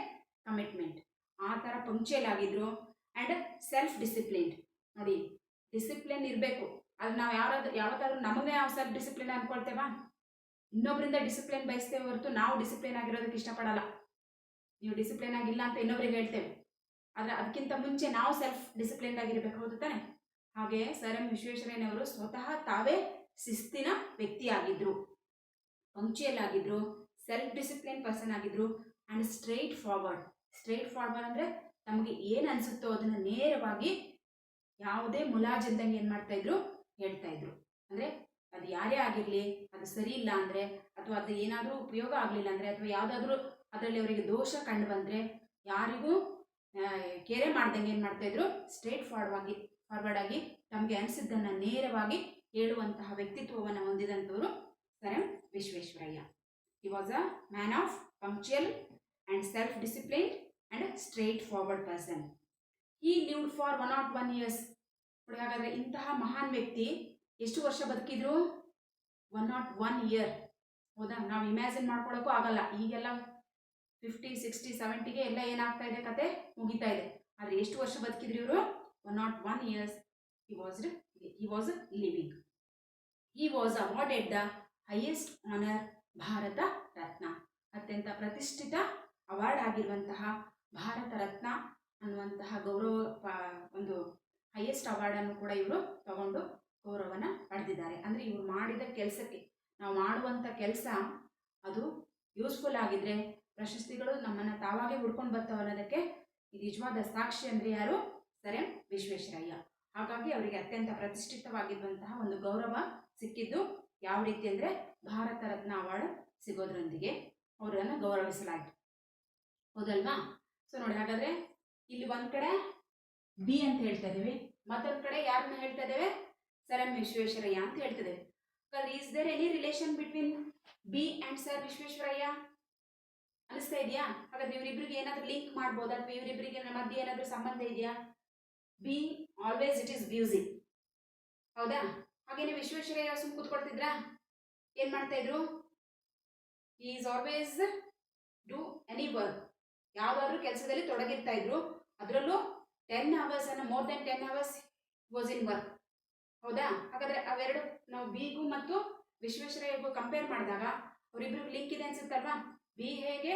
ಕಮಿಟ್ಮೆಂಟ್. ಆ ಥರ ಪಂಕ್ಚುಯಲ್ ಆಗಿದ್ರು. And self disciplined. ನೋಡಿ, ಡಿಸಿಪ್ಲಿನ್ ಇರಬೇಕು. ಅದು ನಾವು ಯಾವತ್ತಾದ್ರೂ ನಮಗೆ ನಾವು ಸೆಲ್ಫ್ ಡಿಸಿಪ್ಲಿನ್ ಅಂದ್ಕೊಳ್ತೇವಾ? ಇನ್ನೊಬ್ಬರಿಂದ ಡಿಸಿಪ್ಲಿನ್ ಬಯಸ್ತೇವೆ ಹೊರತು ನಾವು ಡಿಸಿಪ್ಲಿನ್ ಆಗಿರೋದಕ್ಕೆ ಇಷ್ಟಪಡಲ್ಲ. ನೀವು ಡಿಸಿಪ್ಲಿನ್ ಆಗಿಲ್ಲ ಅಂತ ಇನ್ನೊಬ್ರಿಗೆ ಹೇಳ್ತೇವೆ, ಆದರೆ ಅದಕ್ಕಿಂತ ಮುಂಚೆ ನಾವು ಸೆಲ್ಫ್ ಡಿಸಿಪ್ಲಿನ್ ಆಗಿರಬೇಕು, ಹೌದು ತಾನೆ? ಹಾಗೆ ಸರ್ ಎಂ ವಿಶ್ವೇಶ್ವರಯ್ಯನವರು ಸ್ವತಃ ತಾವೇ ಶಿಸ್ತಿನ ವ್ಯಕ್ತಿಯಾಗಿದ್ದರು, ಪಂಕ್ಚುಯಲ್ ಆಗಿದ್ದರು, ಸೆಲ್ಫ್ ಡಿಸಿಪ್ಲಿನ್ ಪರ್ಸನ್ ಆಗಿದ್ದರು, and straight forward. Straight forward ಅಂದರೆ ತಮಗೆ ಏನು ಅನಿಸುತ್ತೋ ಅದನ್ನು ನೇರವಾಗಿ ಯಾವುದೇ ಮುಲಾಜಿಲ್ದಂಗೆ ಏನು ಮಾಡ್ತಾಯಿದ್ರು? ಹೇಳ್ತಾಯಿದ್ರು. ಅಂದರೆ ಅದು ಯಾರೇ ಆಗಿರಲಿ, ಅದು ಸರಿ ಇಲ್ಲ ಅಂದರೆ, ಅಥವಾ ಅದು ಏನಾದರೂ ಉಪಯೋಗ ಆಗಲಿಲ್ಲ ಅಂದರೆ, ಅಥವಾ ಯಾವುದಾದ್ರೂ ಅದರಲ್ಲಿ ಅವರಿಗೆ ದೋಷ ಕಂಡು ಬಂದರೆ ಯಾರಿಗೂ ಕೇರೆ ಮಾಡ್ದಂಗೆ ಏನು ಮಾಡ್ತಾಯಿದ್ರು? ಸ್ಟ್ರೇಟ್ ಫಾರ್ವರ್ಡ್ ಆಗಿ ತಮಗೆ ಅನಿಸಿದ್ದನ್ನು ನೇರವಾಗಿ ಹೇಳುವಂತಹ ವ್ಯಕ್ತಿತ್ವವನ್ನು ಹೊಂದಿದಂಥವರು Sir M Visvesvaraya. He was a man of punctual and self discipline and straightforward person. He lived for 101 years. ನೋಡಿ, ಹಾಗಾದರೆ ಇಂತಹ ಮಹಾನ್ ವ್ಯಕ್ತಿ ಎಷ್ಟು ವರ್ಷ ಬದುಕಿದ್ರು? 101 year. ಹೌದಾ? ನಾವು ಇಮ್ಯಾಜಿನ್ ಮಾಡ್ಕೊಳ್ಳೋಕ್ಕೂ ಆಗಲ್ಲ. ಈಗೆಲ್ಲ 50, 60, 70ಗೆ ಎಲ್ಲ ಏನಾಗ್ತಾ ಇದೆ, ಕತೆ ಮುಗಿತಾ ಇದೆ. ಆದರೆ ಎಷ್ಟು ವರ್ಷ ಬದುಕಿದ್ರು ಇವರು? 101 years he was living. He was awarded the highest honor, Bharat ರತ್ನ. ಅತ್ಯಂತ ಪ್ರತಿಷ್ಠಿತ ಅವಾರ್ಡ್ ಆಗಿರುವಂತಹ ಭಾರತ ರತ್ನ ಅನ್ನುವಂತಹ ಗೌರವ, ಒಂದು ಹೈಯೆಸ್ಟ್ ಅವಾರ್ಡನ್ನು ಕೂಡ ಇವರು ತಗೊಂಡು ಗೌರವನ ಪಡೆದಿದ್ದಾರೆ. ಅಂದರೆ ಇವರು ಮಾಡಿದ ಕೆಲಸಕ್ಕೆ, ನಾವು ಮಾಡುವಂಥ ಕೆಲಸ ಅದು ಯೂಸ್ಫುಲ್ ಆಗಿದ್ರೆ ಪ್ರಶಸ್ತಿಗಳು ನಮ್ಮನ್ನು ತಾವಾಗೇ ಹುಡ್ಕೊಂಡು ಬರ್ತಾವೆ ಅನ್ನೋದಕ್ಕೆ ನಿಜವಾದ ಸಾಕ್ಷಿ ಅಂದರೆ ಯಾರು? Sir M Visvesvaraya. ಹಾಗಾಗಿ ಅವರಿಗೆ ಅತ್ಯಂತ ಪ್ರತಿಷ್ಠಿತವಾಗಿರುವಂತಹ ಒಂದು ಗೌರವ ಸಿಕ್ಕಿದ್ದು ಯಾವ ರೀತಿ ಅಂದರೆ ಭಾರತ ರತ್ನ ಅವಾರ್ಡ್ ಸಿಗೋದ್ರೊಂದಿಗೆ ಅವರನ್ನು ಗೌರವಿಸಲಾಯಿತು, ಹೌದಲ್ವಾ? ಸೊ ನೋಡಿ, ಹಾಗಾದರೆ ಇಲ್ಲಿ ಒಂದ್ ಕಡೆ ಬಿ ಅಂತ ಹೇಳ್ತಾ ಇದೀವಿ, ಮತ್ತೊಂದ್ ಕಡೆ ಯಾರನ್ನ ಹೇಳ್ತಾ ಇದ್ದೇವೆ, ಸರ್ ಎಂ ವಿಶ್ವೇಶ್ವರಯ್ಯ ಅಂತ ಹೇಳ್ತಿದ್ದೇವೆ. Is there any relation between bee and Sir Visvesvaraya ಅನಿಸ್ತಾ ಇದೆಯಾ? ಹಾಗಾದ್ರೆ ಇವರಿಬ್ಬರಿಗೆ ಏನಾದ್ರೂ ಲಿಂಕ್ ಮಾಡ್ಬೋದಾ, ಅಥವಾ ಇವರಿಬ್ಬರಿಗೆ ಮಧ್ಯೆ ಏನಾದ್ರೂ ಸಂಬಂಧ ಇದೆಯಾ? B always it is busy, ಹೌದಾ? ಹಾಗೇನೆ ವಿಶ್ವೇಶ್ವರಯ್ಯ ಸುಮ್ ಕೂತ್ಕೊಳ್ತಿದ್ರಾ? ಏನ್ ಮಾಡ್ತಾ ಇದ್ರು? Is always do any work, ಯಾವ್ದಾದ್ರು ಕೆಲಸದಲ್ಲಿ ತೊಡಗಿರ್ತಾ ಇದ್ರು. ಅದರಲ್ಲೂ 10 hours ಅನ್ನ more than 10 hours was in work, ಹೌದಾ? ಹಾಗಾದ್ರೆ ಅವೆರಡು ನಾವು ಬಿಗೂ ಮತ್ತು ವಿಶ್ವೇಶ್ವರಯ್ಯಗೂ ಕಂಪೇರ್ ಮಾಡಿದಾಗ ಅವರಿಬ್ರಿಗೆ ಲಿಂಕ್ ಇದೆ ಅನ್ಸುತ್ತಲ್ವಾ? ಬಿ ಹೇಗೆ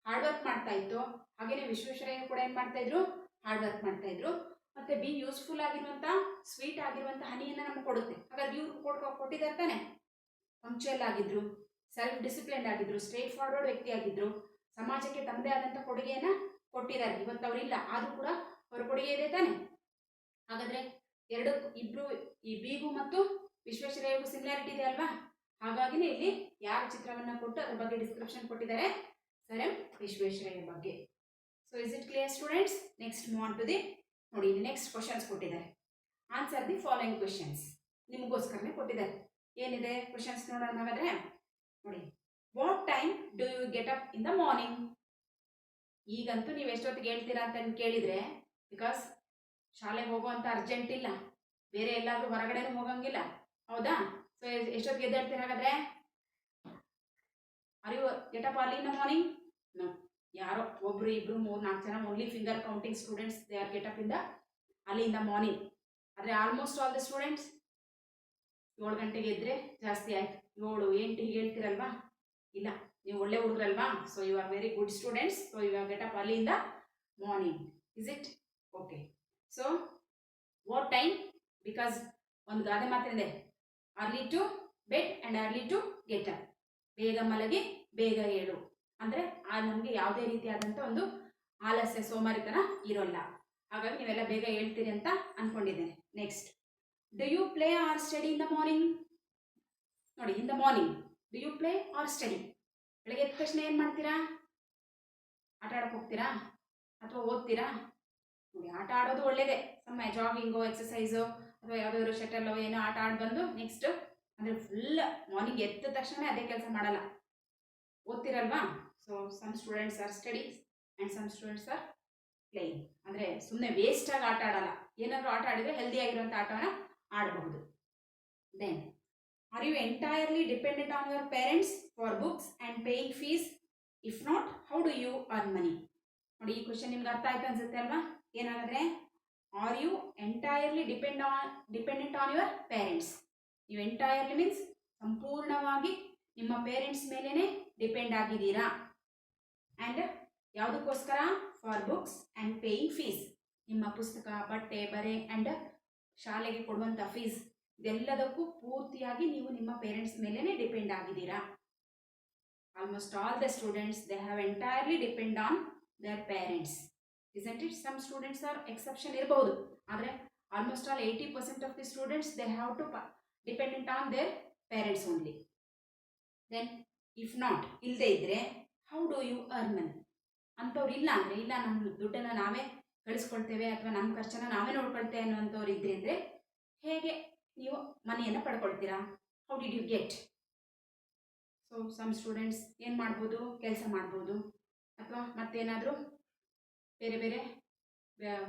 ಹಾರ್ಡ್ ವರ್ಕ್ ಮಾಡ್ತಾ ಇತ್ತು, ಹಾಗೇನೆ ವಿಶ್ವೇಶ್ವರಯ್ಯ ಕೂಡ ಏನ್ ಮಾಡ್ತಾ ಇದ್ರು? ಹಾರ್ಡ್ ವರ್ಕ್ ಮಾಡ್ತಾ ಇದ್ರು. ಮತ್ತೆ ಬಿ ಯೂಸ್ಫುಲ್ ಆಗಿರುವಂತ ಸ್ವೀಟ್ ಆಗಿರುವಂತ ಹನಿಯನ್ನ ನಮ್ಗೆ ಕೊಡುತ್ತೆ. ಹಾಗಾದ್ರೆ ಇವ್ರು ಕೊಟ್ಟಿದ್ದಾರೆ ತಾನೆ. ಪಂಕ್ಚುಯಲ್ ಆಗಿದ್ರು, ಸೆಲ್ಫ್ ಡಿಸಿಪ್ಲಿನ್ ಆಗಿದ್ರು, ಸ್ಟ್ರೇಟ್ ಫಾರ್ವರ್ಡ್ ವ್ಯಕ್ತಿ ಆಗಿದ್ರು, ಸಮಾಜಕ್ಕೆ ತಮ್ಮದೇ ಆದಂತ ಕೊಡುಗೆಯನ್ನ ಕೊಟ್ಟಿದ್ದಾರೆ. ಇವತ್ತು ಅವರಿಲ್ಲ, ಆದ್ರೂ ಕೂಡ ಅವ್ರ ಕೊಡುಗೆ ಇದೆ ತಾನೆ. ಹಾಗಾದ್ರೆ ಇಬ್ರು ಈ ಬಿಗೂ ಮತ್ತು ವಿಶ್ವೇಶ್ವರಯ್ಯಗೂ ಸಿಮಿಲಾರಿಟಿ ಇದೆ ಅಲ್ವಾ? ಹಾಗಾಗಿನೇ ಇಲ್ಲಿ ಯಾರ ಚಿತ್ರವನ್ನ ಕೊಟ್ಟು ಅದ್ರ ಬಗ್ಗೆ ಡಿಸ್ಕ್ರಿಪ್ಷನ್ ಕೊಟ್ಟಿದ್ದಾರೆ? ಸರ್ ಎಂ ವಿಶ್ವೇಶ್ವರಯ್ಯ ಬಗ್ಗೆ. So is it clear students? Next move on to the, ನೋಡಿ ಇಲ್ಲಿ ನೆಕ್ಸ್ಟ್ ಕ್ವಶನ್ಸ್ ಕೊಟ್ಟಿದ್ದಾರೆ. ಆನ್ಸರ್ ದಿ ಫಾಲೋಯಿಂಗ್ ಕ್ವಶನ್ಸ್, ನಿಮಗೋಸ್ಕರನೇ ಕೊಟ್ಟಿದ್ದಾರೆ. ಏನಿದೆ ಕ್ವಶನ್ಸ್ ನೋಡೋಣ ಹಾಗಾದ್ರೆ. ನೋಡಿ, what time do you get up in the morning? ಈಗಂತೂ ನೀವು ಎಷ್ಟೊತ್ತಿಗೆ ಹೇಳ್ತೀರಾ ಅಂತ ಕೇಳಿದ್ರೆ, ಬಿಕಾಸ್ ಶಾಲೆಗೆ ಹೋಗುವಂತ ಅರ್ಜೆಂಟ್ ಇಲ್ಲ, ಬೇರೆ ಎಲ್ಲಾದ್ರೂ ಹೊರಗಡೆನೂ ಹೋಗಂಗಿಲ್ಲ, ಹೌದಾ? ಸೊ ಎಷ್ಟೊತ್ತಿಗೆ ಎದ್ದೇಳ್ತೀರ ಹಾಗಾದ್ರೆ? Are you get up early in the morning? No, ಯಾರೋ ಒಬ್ರು ಇಬ್ರು 3-4 ಜನ, only finger counting students, they are get up in the early in the morning. ಆದ್ರೆ ಆಲ್ಮೋಸ್ಟ್ ಆಲ್ ದ ಸ್ಟೂಡೆಂಟ್ಸ್ 7 ಗಂಟೆಗೆ ಎದ್ರೆ ಜಾಸ್ತಿ ಆಯ್ತು, 7-8 ಹೀಗೆ ಹೇಳ್ತೀರಲ್ವಾ? ಇಲ್ಲ, ನೀವು ಒಳ್ಳೆ ಹುಡುಗರಲ್ವಾ? So you are very good students. So you are get up early in the morning, is it? Okay. So what time? Because ಒಂದು ಗಾದೆ ಮಾತಿದೆ, early to bed and early to get up. ಬೇಗ ಮಲಗಿ ಬೇಗ ಏಳು ಅಂದ್ರೆ ನಮಗೆ ಯಾವುದೇ ರೀತಿಯಾದಂಥ ಒಂದು ಆಲಸ್ಯ ಸೋಮಾರಿತನ ಇರೋಲ್ಲ. ಹಾಗಾಗಿ ನೀವೆಲ್ಲ ಬೇಗ ಹೇಳ್ತೀರಿ ಅಂತ ಅನ್ಕೊಂಡಿದ್ದೇನೆ. Next, do you play or study in the morning? ನೋಡಿ, in the morning do you play or study? ಬೆಳಗ್ಗೆ ಎದ್ದ ತಕ್ಷಣ ಏನು ಮಾಡ್ತೀರಾ? ಆಟ ಆಡಕ್ಕೆ ಹೋಗ್ತೀರಾ ಅಥವಾ ಓದ್ತೀರಾ? ನೋಡಿ, ಆಟ ಆಡೋದು ಒಳ್ಳೇದೇ, ಸಮಯ ಜಾಗಿಂಗು, ಎಕ್ಸಸೈಸು ಅಥವಾ ಯಾವುದಾದ್ರು ಶಟಲ್ ಏನೋ ಆಟ ಆಡಿ ಬಂದು ನೆಕ್ಸ್ಟ್ ಅಂದರೆ ಫುಲ್ ಮಾರ್ನಿಂಗ್ ಎದ್ದ ತಕ್ಷಣ ಅದೇ ಕೆಲಸ ಮಾಡಲ್ಲ, ಓದ್ತಿರಲ್ವಾ? So some students are studies and some students are playing. ಅಂದರೆ ಸುಮ್ಮನೆ ವೇಸ್ಟಾಗಿ ಆಟ ಆಡಲ್ಲ, ಏನಾದರೂ ಆಟ ಆಡಿದರೆ ಹೆಲ್ದಿ ಆಗಿರುವಂಥ ಆಟವನ್ನು ಆಡಬಹುದು. Then, are you entirely dependent on your parents for books and paying fees? If not, how do you earn money? ನೋಡಿ, ಈ ಕ್ವಶನ್ ನಿಮ್ಗೆ ಅರ್ಥ ಆಯ್ತು ಅನ್ಸುತ್ತೆ ಅಲ್ವಾ? ಏನಾದರೆ, are you entirely dependent on your parents? ನೀವು ಎಂಟೈರ್ಲಿ ಮೀನ್ಸ್ ಸಂಪೂರ್ಣವಾಗಿ ನಿಮ್ಮ ಪೇರೆಂಟ್ಸ್ ಮೇಲೇ ಡಿಪೆಂಡ್ ಆಗಿದ್ದೀರಾ. ಆ್ಯಂಡ್ ಯಾವುದಕ್ಕೋಸ್ಕರ? For books and paying fees. ನಿಮ್ಮ ಪುಸ್ತಕ, ಬಟ್ಟೆ, ಬರೆ ಆ್ಯಂಡ್ ಶಾಲೆಗೆ ಕೊಡುವಂಥ ಫೀಸ್, ಇದೆಲ್ಲದಕ್ಕೂ ಪೂರ್ತಿಯಾಗಿ ನೀವು ನಿಮ್ಮ ಪೇರೆಂಟ್ಸ್ ಮೇಲೇ ಡಿಪೆಂಡ್ ಆಗಿದ್ದೀರಾ. Almost all the students they have entirely depend on their parents, isn't it? Some students are exception ಇರಬಹುದು, ಆದರೆ almost all 80% of the students they have to dependent on their parents only. Then if not, ಇಲ್ಲದೆ ಇದ್ರೆ how do you earn money? ಅಂಥವ್ರು ಇಲ್ಲ ಅಂದರೆ, ಇಲ್ಲ ನಮ್ಮ ದುಡ್ಡನ್ನು ನಾವೇ ಗಳಿಸ್ಕೊಳ್ತೇವೆ ಅಥವಾ ನಮ್ಮ ಖರ್ಚನ್ನು ನಾವೇ ನೋಡ್ಕೊಳ್ತೇವೆ ಅನ್ನೋಂಥವ್ರು ಇದ್ರಿ ಅಂದರೆ ಹೇಗೆ ನೀವು ಮನಿಯನ್ನು ಪಡ್ಕೊಳ್ತೀರಾ? How did you get? So some students ಏನು ಮಾಡ್ಬೋದು? ಕೆಲಸ ಮಾಡ್ಬೋದು, ಅಥವಾ ಮತ್ತೇನಾದರೂ ಬೇರೆ ಬೇರೆ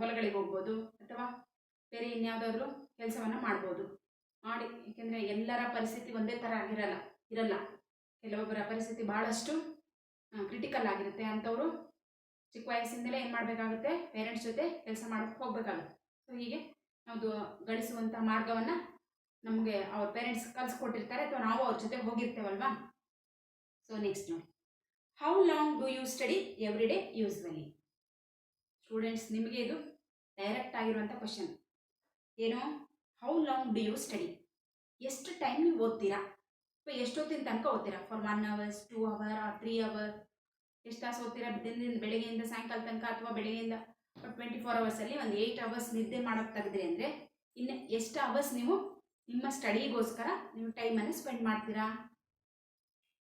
ಹೊಲಗಳಿಗೆ ಹೋಗ್ಬೋದು, ಅಥವಾ ಬೇರೆ ಇನ್ಯಾವುದಾದ್ರೂ ಕೆಲಸವನ್ನು ಮಾಡ್ಬೋದು. ಮಾಡಿ, ಏಕೆಂದರೆ ಎಲ್ಲರ ಪರಿಸ್ಥಿತಿ ಒಂದೇ ಥರ ಇರಲ್ಲ. ಕೆಲವೊಬ್ಬರ ಪರಿಸ್ಥಿತಿ ಭಾಳಷ್ಟು ಕ್ರಿಟಿಕಲ್ ಆಗಿರುತ್ತೆ. ಅಂಥವರು ಚಿಕ್ಕ ವಯಸ್ಸಿಂದಲೇ ಏನು ಮಾಡಬೇಕಾಗುತ್ತೆ? ಪೇರೆಂಟ್ಸ್ ಜೊತೆ ಕೆಲಸ ಮಾಡೋಕ್ಕೆ ಹೋಗಬೇಕಾಗುತ್ತೆ. ಸೊ ಹೀಗೆ ನಾವು ಗಳಿಸುವಂಥ ಮಾರ್ಗವನ್ನು ನಮಗೆ ಅವ್ರ ಪೇರೆಂಟ್ಸ್ ಕಲಿಸ್ಕೊಟ್ಟಿರ್ತಾರೆ, ಅಥವಾ ನಾವು ಅವ್ರ ಜೊತೆ ಹೋಗಿರ್ತೇವಲ್ವಾ? ಸೊ ನೆಕ್ಸ್ಟ್ ನೋಡಿ, how long do you study every day usually? Students, ನಿಮಗೆ ಇದು ಡೈರೆಕ್ಟ್ ಆಗಿರುವಂಥ ಕ್ವಶನ್. ಏನು? How long do you study? ಎಷ್ಟು ಟೈಮ್ ನೀವು ಓದ್ತೀರಾ, ಅಥವಾ ಎಷ್ಟೊತ್ತಿನ ತನಕ ಓದ್ತೀರಾ? For 1 hour, 2 hour or 3 hour? ಎಷ್ಟು ತಾಸು ಓದ್ತೀರಾ? ಬೆಳಗ್ಗೆಯಿಂದ ಸಾಯಂಕಾಲ ತನಕ, ಅಥವಾ ಬೆಳಗ್ಗೆಯಿಂದ 24 hours ಒಂದು 8 hours ನಿದ್ದೆ ಮಾಡೋಕ್ಕೆ ತೆಗೆದ್ರಿ ಅಂದರೆ ಇನ್ನು ಎಷ್ಟು ಅವರ್ಸ್ ನೀವು ನಿಮ್ಮ ಸ್ಟಡಿಗೋಸ್ಕರ ನೀವು ಟೈಮನ್ನು ಸ್ಪೆಂಡ್ ಮಾಡ್ತೀರಾ?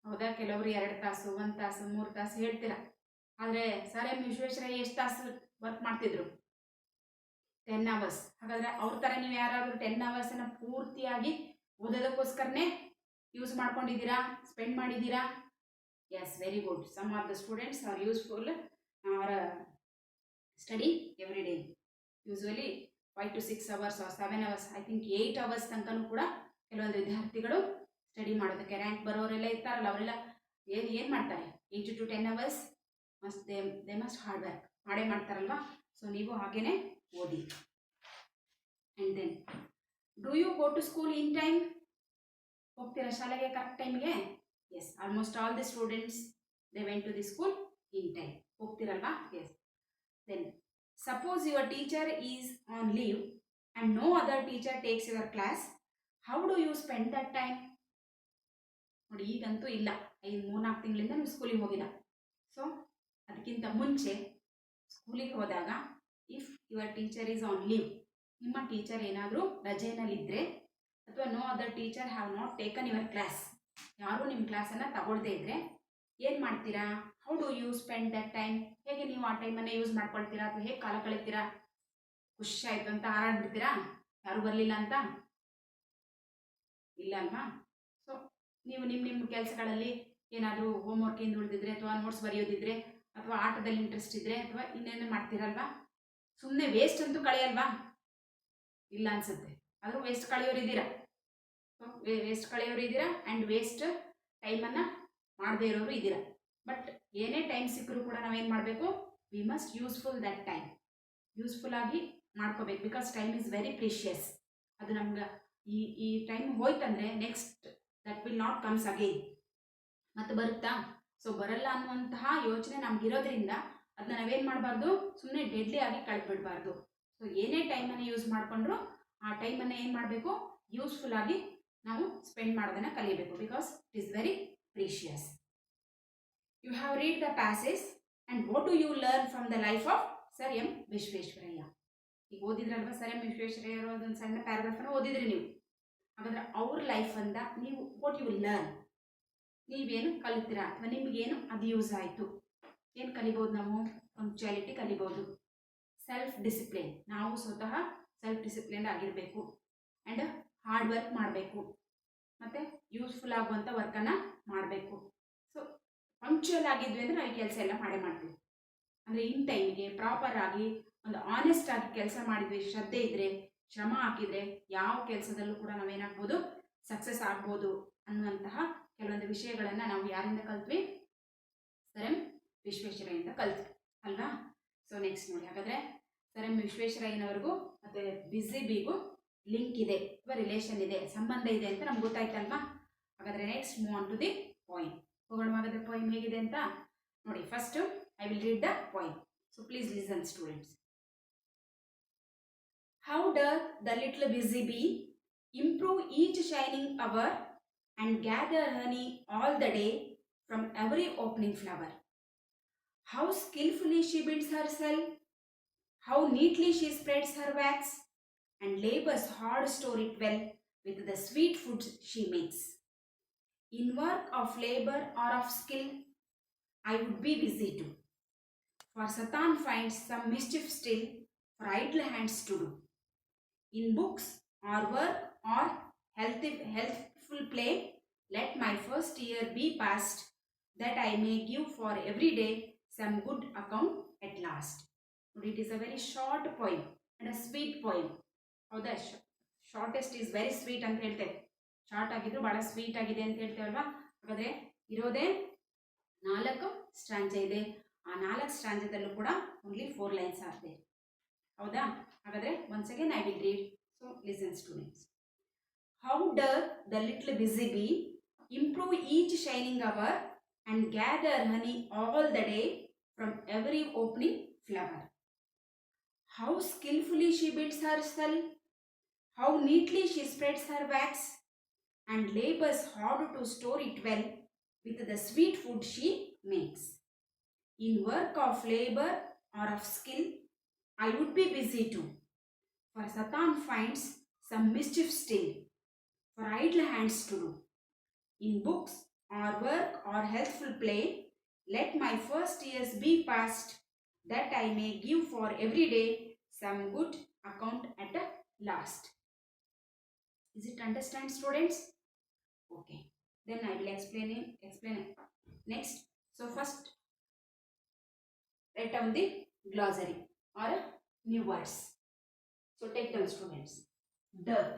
ಹೌದಾ? ಕೆಲವರು 2 ತಾಸು, 1 ತಾಸು, 3 ತಾಸು ಹೇಳ್ತೀರಾ. ಆದರೆ ಸರ್ ಎಂ ವಿಶ್ವೇಶ್ವರಯ್ಯ ಎಷ್ಟು ತಾಸು ವರ್ಕ್ ಮಾಡ್ತಿದ್ರು 10 ಅವರ್ಸ್. ಹಾಗಾದರೆ ಅವ್ರ ಥರ ನೀವು ಯಾರಾದರೂ 10 ಅವರ್ಸನ್ನು ಪೂರ್ತಿಯಾಗಿ ಓದೋದಕ್ಕೋಸ್ಕರನೇ ಯೂಸ್ ಮಾಡ್ಕೊಂಡಿದ್ದೀರಾ, ಸ್ಪೆಂಡ್ ಮಾಡಿದ್ದೀರಾ? Yes, very good. Some of the students are useful or study every day. Usually 5 to 6 hours or 7 hours, I think 8 hours ತನಕನೂ ಕೂಡ ಕೆಲವೊಂದು ವಿದ್ಯಾರ್ಥಿಗಳು ಸ್ಟಡಿ ಮಾಡೋದಕ್ಕೆ, ರ್ಯಾಂಕ್ ಬರೋರೆಲ್ಲ ಇರ್ತಾರಲ್ಲ ಅವರೆಲ್ಲ ಏನು ಮಾಡ್ತಾರೆ, 8 to 10 hours must they must hard work ಮಾಡೇ ಮಾಡ್ತಾರಲ್ವಾ. ಸೊ ನೀವು ಹಾಗೇನೆ ಓದಿ. And then, do you go to school in time? ಹೋಗ್ತೀರಾ ಶಾಲೆಗೆ ಕರೆಕ್ಟ್ ಟೈಮ್ಗೆ? Yes, almost all the students they went to the school in time. ಹೋಗ್ತಿರಲ್ವಾ? Yes. Then, suppose your teacher is on leave and no other teacher takes your class, how do you spend that time? ನೋಡಿ, ಈಗಂತೂ ಇಲ್ಲ, 3-4 ತಿಂಗಳಿಂದ ನೀವು ಸ್ಕೂಲಿಗೆ ಹೋಗಿಲ್ಲ. ಸೊ ಅದಕ್ಕಿಂತ ಮುಂಚೆ ಸ್ಕೂಲಿಗೆ ಹೋದಾಗ, if your teacher is on leave, ನಿಮ್ಮ ಟೀಚರ್ ಏನಾದರೂ ರಜೆಯಲ್ಲಿದ್ದರೆ, ಅಥವಾ no other teacher have not taken your class, ಯಾರೂ ನಿಮ್ಮ ಕ್ಲಾಸನ್ನು ತಗೊಳ್ಳದೇ ಇದ್ದರೆ ಏನು ಮಾಡ್ತೀರಾ? How do you spend that time? ಹೇಗೆ ನೀವು ಆ ಟೈಮನ್ನು ಯೂಸ್ ಮಾಡ್ಕೊಳ್ತೀರಾ, ಅಥವಾ ಹೇಗೆ ಕಾಲ ಕಳೀತೀರಾ? ಖುಷಿ ಆಯಿತು ಅಂತ ಹಾರಾಡ್ಬಿಡ್ತೀರಾ ಯಾರೂ ಬರಲಿಲ್ಲ ಅಂತ? ಇಲ್ಲ ಅಲ್ವಾ? ಸೊ ನೀವು ನಿಮ್ಮ ಕೆಲಸಗಳಲ್ಲಿ ಏನಾದರೂ ಹೋಮ್ವರ್ಕ್ ಏನು ಉಳಿದಿದ್ರೆ, ಅಥವಾ ನೋಟ್ಸ್ ಬರೆಯೋದಿದ್ರೆ, ಅಥವಾ ಆಟದಲ್ಲಿ ಇಂಟ್ರೆಸ್ಟ್ ಇದ್ದರೆ, ಅಥವಾ ಇನ್ನೇನು ಮಾಡ್ತೀರಲ್ವಾ? ಸುಮ್ಮನೆ ವೇಸ್ಟ್ ಅಂತೂ ಕಳೆಯಲ್ವಾ? ಇಲ್ಲ ಅನಿಸುತ್ತೆ. ಆದರೂ ವೇಸ್ಟ್ ಕಳೆಯೋರಿದ್ದೀರಾ. ಸೊ ವೇಸ್ಟ್ ಕಳೆಯೋರಿದ್ದೀರಾ ಆ್ಯಂಡ್ ವೇಸ್ಟ್ ಟೈಮನ್ನು ಮಾಡದೇ ಇರೋರು ಇದ್ದೀರಾ. ಬಟ್ ಏನೇ ಟೈಮ್ ಸಿಕ್ಕರೂ ಕೂಡ ನಾವೇನು ಮಾಡಬೇಕು? We must useful that time. ಯೂಸ್ಫುಲ್ಲಾಗಿ ಮಾಡ್ಕೋಬೇಕು. Because time is very precious. ಅದು ನಮ್ಗೆ ಈ ಟೈಮ್ ಹೋಯ್ತಂದರೆ next that will not comes again. ಮತ್ತು ಬರುತ್ತಾ? ಸೊ ಬರಲ್ಲ ಅನ್ನುವಂತಹ ಯೋಚನೆ ನಮಗಿರೋದ್ರಿಂದ ಅದನ್ನ ನಾವೇನು ಮಾಡಬಾರ್ದು, ಸುಮ್ಮನೆ ಡೆಡ್ಲಿ ಆಗಿ ಕಳೆದ್ಬಿಡಬಾರ್ದು. ಸೊ ಏನೇ ಟೈಮನ್ನು ಯೂಸ್ ಮಾಡಿಕೊಂಡ್ರು ಆ ಟೈಮನ್ನು ಏನು ಮಾಡಬೇಕು? ಯೂಸ್ಫುಲ್ಲಾಗಿ ನಾವು ಸ್ಪೆಂಡ್ ಮಾಡೋದನ್ನು ಕಲಿಯಬೇಕು. Because it is very precious. You have read the passage and what do you learn from the life of sir M Visvesvaraya. ಈಗ ಓದಿದ್ರಲ್ವ, ಸರ್ ಎಂ ವಿಶ್ವೇಶ್ವರಯ್ಯ ಅವರ ಒಂದು ಸಣ್ಣ ಪ್ಯಾರಾಗ್ರಾಫನ್ನು ಓದಿದ್ರಿ ನೀವು. ಹಾಗಾದರೆ ಅವ್ರ ಲೈಫಂದ ನೀವು ವಾಟ್ ಯು ಲರ್ನ್, ನೀವೇನು ಕಲಿತೀರಾ, ಅಥವಾ ನಿಮಗೇನು ಅದು ಯೂಸ್ ಆಯಿತು? ಏನು ಕಲಿಬೋದು ನಾವು? ಪಂಕ್ಚುಯಾಲಿಟಿ ಕಲಿಬೋದು, ಸೆಲ್ಫ್ ಡಿಸಿಪ್ಲಿನ್, ನಾವು ಸ್ವತಃ ಸೆಲ್ಫ್ ಡಿಸಿಪ್ಲಿನ್ ಆಗಿರಬೇಕು, ಆ್ಯಂಡ್ ಹಾರ್ಡ್ ವರ್ಕ್ ಮಾಡಬೇಕು, ಮತ್ತು ಯೂಸ್ಫುಲ್ ಆಗುವಂಥ ವರ್ಕನ್ನು ಮಾಡಬೇಕು. ಸೊ ಪಂಕ್ಚುಯಲ್ ಆಗಿದ್ವಿ ಅಂದರೆ ನಾವು ಈ ಕೆಲಸ ಎಲ್ಲ ಮಾಡೇ ಮಾಡ್ತೀವಿ. ಅಂದರೆ ಇನ್ ಟೈಮಿಗೆ ಪ್ರಾಪರ್ ಆಗಿ ಒಂದು ಆನೆಸ್ಟ್ ಆಗಿ ಕೆಲಸ ಮಾಡಿದ್ವಿ, ಶ್ರದ್ಧೆ ಇದ್ದರೆ, ಶ್ರಮ ಹಾಕಿದರೆ ಯಾವ ಕೆಲಸದಲ್ಲೂ ಕೂಡ ನಾವೇನಾಗ್ಬೋದು? ಸಕ್ಸಸ್ ಆಗ್ಬೋದು ಅನ್ನುವಂತಹ ಕೆಲವೊಂದು ವಿಷಯಗಳನ್ನು ನಾವು ಯಾರಿಂದ ಕಲ್ತ್ವಿ? ಸರ್ ಎಂ ವಿಶ್ವೇಶ್ವರಯ್ಯನಿಂದ ಕಲ್ತ್ವಿ ಅಲ್ವಾ? ಸೊ ನೆಕ್ಸ್ಟ್ ನೋಡಿ, ಹಾಗಾದರೆ ಸರ್ ಎಂ ವಿಶ್ವೇಶ್ವರಯ್ಯನವ್ರಿಗೂ ಮತ್ತು ಬಿಸಿ ಬಿಗೂ ಲಿಂಕ್ ಇದೆ, ಅಥವಾ ರಿಲೇಷನ್ ಇದೆ, ಸಂಬಂಧ ಇದೆ ಅಂತ ನಮ್ಗೆ ಗೊತ್ತಾಯ್ತಲ್ವಾ? ಹಾಗಾದರೆ next move on to the point. ಹೋಗೋಣ. ಹಾಗಾದರೆ ಪಾಯಿಂಟ್ ಹೇಗಿದೆ ಅಂತ ನೋಡಿ. First I will read the point. So please listen students. How does the little busy bee improve each shining hour and gather honey all the day from every opening flower? How skillfully she builds her cell, how neatly she spreads her wax, and labors hard to store it well with the sweet food she makes. In work of labor or of skill, I would be busy too, for Satan finds some mischief still for idle hands to do. In books or work or healthful play, let my first year be passed, that I may give for every day some good account at last. It is a very short poem and a sweet poem. ಹೌದಾ? ಶಾರ್ಟೆಸ್ಟ್ ಈಸ್ ವೆರಿ ಸ್ವೀಟ್ ಅಂತ ಹೇಳ್ತೇವೆ. ಶಾರ್ಟ್ ಆಗಿದ್ರು ಭಾಳ ಸ್ವೀಟ್ ಆಗಿದೆ ಅಂತ ಹೇಳ್ತೇವಲ್ವಾ? ಹಾಗಾದರೆ ಇರೋದೇ 4 ಸ್ಟ್ರಾಂಜ ಇದೆ. ಆ 4 ಸ್ಟ್ರಾಂಜದಲ್ಲೂ ಕೂಡ ಓನ್ಲಿ 4 ಲೈನ್ಸ್ ಆಗ್ತದೆ. ಹೌದಾ? ಹಾಗಾದರೆ once again I will read. So listen students. How does the little busy bee improve each shining hour and gather honey all the day from every opening flower? How skillfully she builds her cell, how neatly she spreads her wax, and labors hard to store it well with the sweet food she makes. In work of labor or of skill, I would be busy too, for Satan finds some mischief still for idle hands to do. In books or work or healthful play, let my first years be passed, that I may give for every day some good account at the last. Is it understand, students? Okay. Then I will explain it. Next. So first, write down the glossary or new words. So take down, students. Dearth.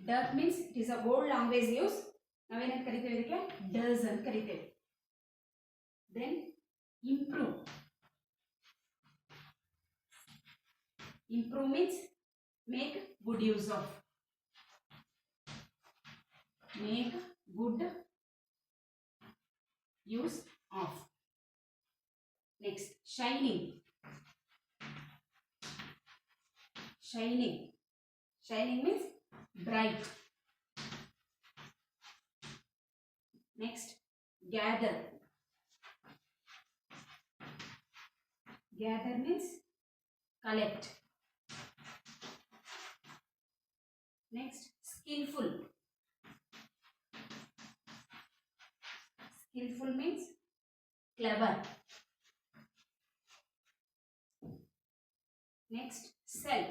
Dearth means it is a old language use. ನಾವೇನಂತ ಕರಿತೇವೆ ಇದಕ್ಕೆ ಡಸ್ ಅಂತ ಕರಿತೇವೆ. Then improve. Improve means make good use of. Make good use of. Next, shining. Shining. Shining means bright. Next, gather. Gather means collect. Next, skillful. Skillful means clever. Next, cell.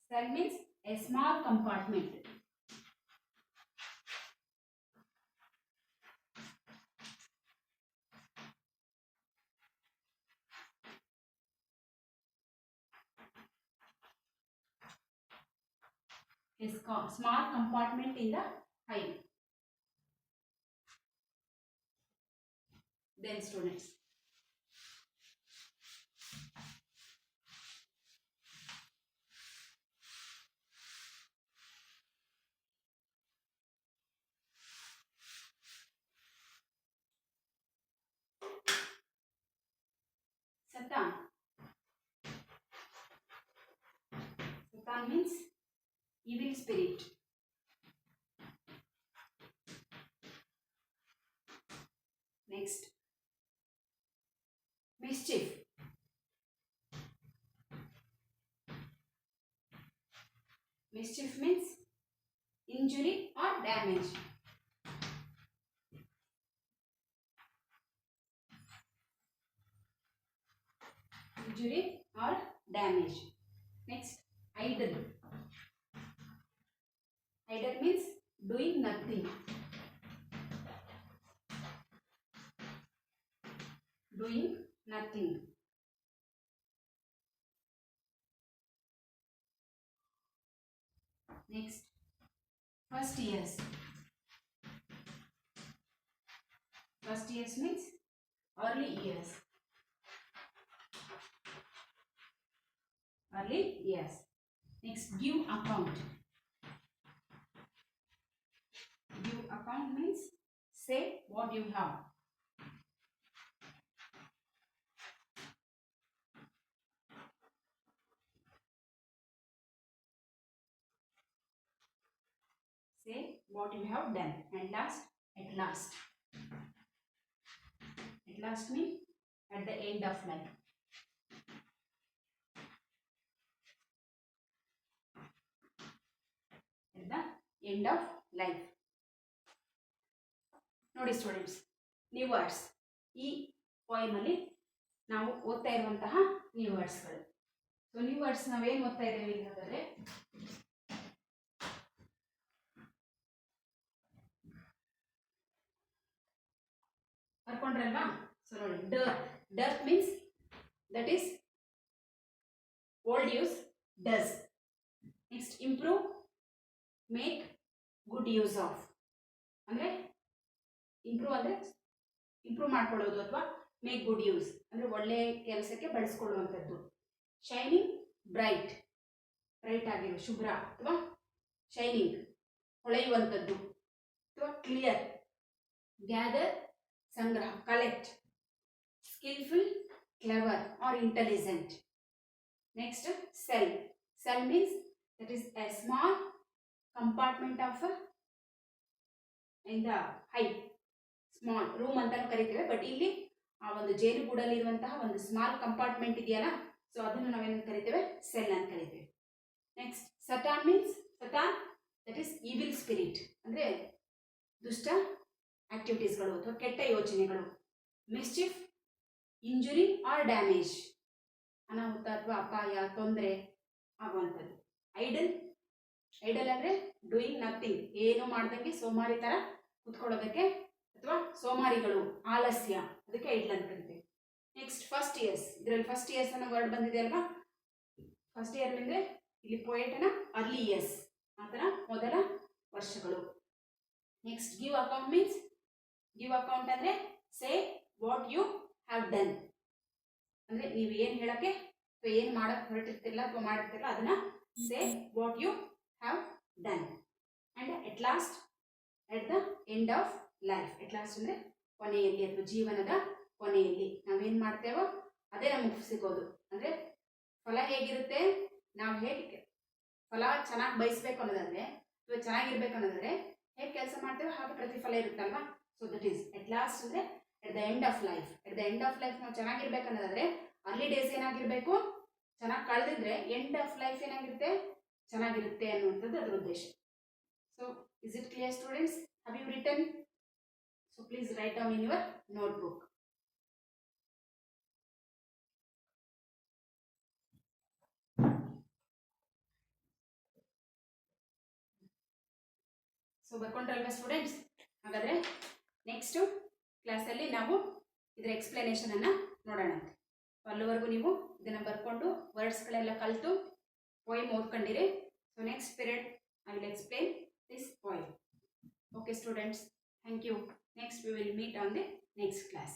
Cell means a small compartment. A small compartment in the hive. Then students, Satan. Satan means evil spirit. Next, mischief. Mischief means injury or damage. Injury or damage. Next, idle. Idle means doing nothing. Doing nothing. Next, first years. First years means early years. Early years. Next, give account. Give account means say what you have. Say what you have done. And last, at last. At last means at the end of life. At the end of life. ನೋಡಿ ಸ್ಟೂಡೆಂಟ್ಸ್, ನ್ಯೂ ವರ್ಡ್ಸ್ ಈ ಪೋಯಮ್ ಅಲ್ಲಿ ನಾವು ಓದ್ತಾ ಇರುವಂತಹ ನ್ಯೂ ವರ್ಡ್ಸ್ಗಳು. ಸೊ ನ್ಯೂ ವರ್ಡ್ಸ್ ನಾವೇನು ಓದ್ತಾ ಇದ್ದೇವೆ ಹಾಗಾದ್ರೆ, ಬರ್ಕೊಂಡ್ರಲ್ವಾ? ಸೊ ನೋಡಿ, dearth means that is old use, does. Next, improve, make good use of. ಅಂದರೆ ಇಂಪ್ರೂವ್ ಅಂದರೆ ಇಂಪ್ರೂವ್ ಮಾಡ್ಕೊಳ್ಳೋದು ಅಥವಾ ಮೇಕ್ ಗುಡ್ ಯೂಸ್ ಅಂದರೆ ಒಳ್ಳೆ ಕೆಲಸಕ್ಕೆ ಬಳಸ್ಕೊಳ್ಳುವಂಥದ್ದು. ಶೈನಿಂಗ್, ಬ್ರೈಟ್, ಬ್ರೈಟ್ ಆಗಿರೋ, ಶುಭ್ರ ಅಥವಾ ಶೈನಿಂಗ್, ಹೊಳೆಯುವಂಥದ್ದು ಅಥವಾ ಕ್ಲಿಯರ್. ಗ್ಯಾದರ್, ಸಂಗ್ರಹ, collect. Skilful, clever or intelligent. Next, cell. Cell means that is a small compartment of in the hive. Small room ಅಂತಾನು ಕರಿತೇವೆ, ಬಟ್ ಇಲ್ಲಿ ಆ ಒಂದು ಜೇನುಗೂಡಲ್ಲಿರುವಂತಹ ಒಂದು ಸ್ಮಾಲ್ ಕಂಪಾರ್ಟ್ಮೆಂಟ್ ಇದೆಯಲ್ಲ, ಸೊ ಅದನ್ನು ನಾವೇನು ಕರಿತೇವೆ, ಸೆಲ್ ಅಂತ ಕರಿತೇವೆ. Next, Satan means, Satan that is evil spirit, ಅಂದರೆ ದುಷ್ಟ ಆಕ್ಟಿವಿಟೀಸ್ಗಳು ಅಥವಾ ಕೆಟ್ಟ ಯೋಚನೆಗಳು. ಮಿಸ್ಚಿಫ್, ಇಂಜುರಿ ಆರ್ ಡ್ಯಾಮೇಜ್, ಅನಾಹುತ ಅಥವಾ ಅಪಾಯ, ತೊಂದರೆ ಆಗುವಂಥದ್ದು. ಐಡಲ್, ಐಡಲ್ ಅಂದರೆ ಡೂಯಿಂಗ್ ನಥಿಂಗ್, ಏನು ಮಾಡ್ದಂಗೆ ಸೋಮಾರಿ ಥರ ಕುತ್ಕೊಳ್ಳೋದಕ್ಕೆ ಅಥವಾ ಸೋಮಾರಿಗಳು, ಆಲಸ್ಯ, ಅದಕ್ಕೆ ಐಡಲ್ ಅಂತ ಕರಿತೀವಿ. ನೆಕ್ಸ್ಟ್ ಫಸ್ಟ್ ಇಯರ್ಸ್, ಇದರಲ್ಲಿ ಫಸ್ಟ್ ಇಯರ್ಸ್ ಅನ್ನೋ ವರ್ಡ್ ಬಂದಿದೆ ಅಲ್ವಾ. ಫಸ್ಟ್ ಇಯರ್ ಅಂದರೆ ಇಲ್ಲಿ ಪೊಯೆಟನ ಅರ್ಲಿ ಇಯರ್ಸ್, ಆ ಥರ ಮೊದಲ ವರ್ಷಗಳು. Next give account means, give account ಅಂದರೆ say what you have done, ಅಂದರೆ ನೀವು ಏನು ಹೇಳೋಕ್ಕೆ ಅಥವಾ ಏನು ಮಾಡೋಕ್ಕೆ ಹೊರಟಿರ್ತಿಲ್ಲ ಅಥವಾ ಮಾಡಿರ್ತಿಲ್ಲ ಅದನ್ನು say what you have done. And at last, at the end of life, at last ಅಂದರೆ ಕೊನೆಯಲ್ಲಿ ಅಥವಾ ಜೀವನದ ಕೊನೆಯಲ್ಲಿ ನಾವೇನು ಮಾಡ್ತೇವೋ ಅದೇ ನಮಗೆ ಸಿಗೋದು. ಅಂದರೆ ಫಲ ಹೇಗಿರುತ್ತೆ, ನಾವು ಹೇಗೆ ಫಲ ಚೆನ್ನಾಗಿ ಬಯಸ್ಬೇಕು ಅನ್ನೋದಾದರೆ ಅಥವಾ ಚೆನ್ನಾಗಿರ್ಬೇಕು ಅನ್ನೋದಾದರೆ ಹೇಗೆ ಕೆಲಸ ಮಾಡ್ತೇವೆ ಹಾಗೆ ಪ್ರತಿಫಲ ಇರುತ್ತಲ್ವಾ. So that is at last ಅಂದರೆ at the end of life. At the end of life ನಾವು ಚೆನ್ನಾಗಿರ್ಬೇಕು ಅನ್ನೋದಾದರೆ ಅರ್ಲಿ ಡೇಸ್ ಏನಾಗಿರಬೇಕು, ಚೆನ್ನಾಗಿ ಕಳೆದಿದ್ರೆ ಎಂಡ್ ಆಫ್ ಲೈಫ್ ಏನಾಗಿರುತ್ತೆ, ಚೆನ್ನಾಗಿರುತ್ತೆ ಅನ್ನುವಂಥದ್ದು ಅದರ ಉದ್ದೇಶ. So is it clear students? Have you written? So please write down in your notebook. So ಬರ್ಕೊಂಡ್ರಲ್ವಾ ಸ್ಟೂಡೆಂಟ್ಸ್? ಹಾಗಾದರೆ ನೆಕ್ಸ್ಟು ಕ್ಲಾಸಲ್ಲಿ ನಾವು ಇದರ ಎಕ್ಸ್ಪ್ಲನೇಷನನ್ನು ನೋಡೋಣ. ಅಲ್ಲಿವರೆಗೂ ನೀವು ಇದನ್ನು ಬರ್ಕೊಂಡು ವರ್ಡ್ಸ್ಗಳೆಲ್ಲ ಕಲಿತು ಪೋಯಮ್ ಓದ್ಕೊಂಡಿರಿ. So next period I will explain this poem. Okay students, thank you. Next we will meet on the next class.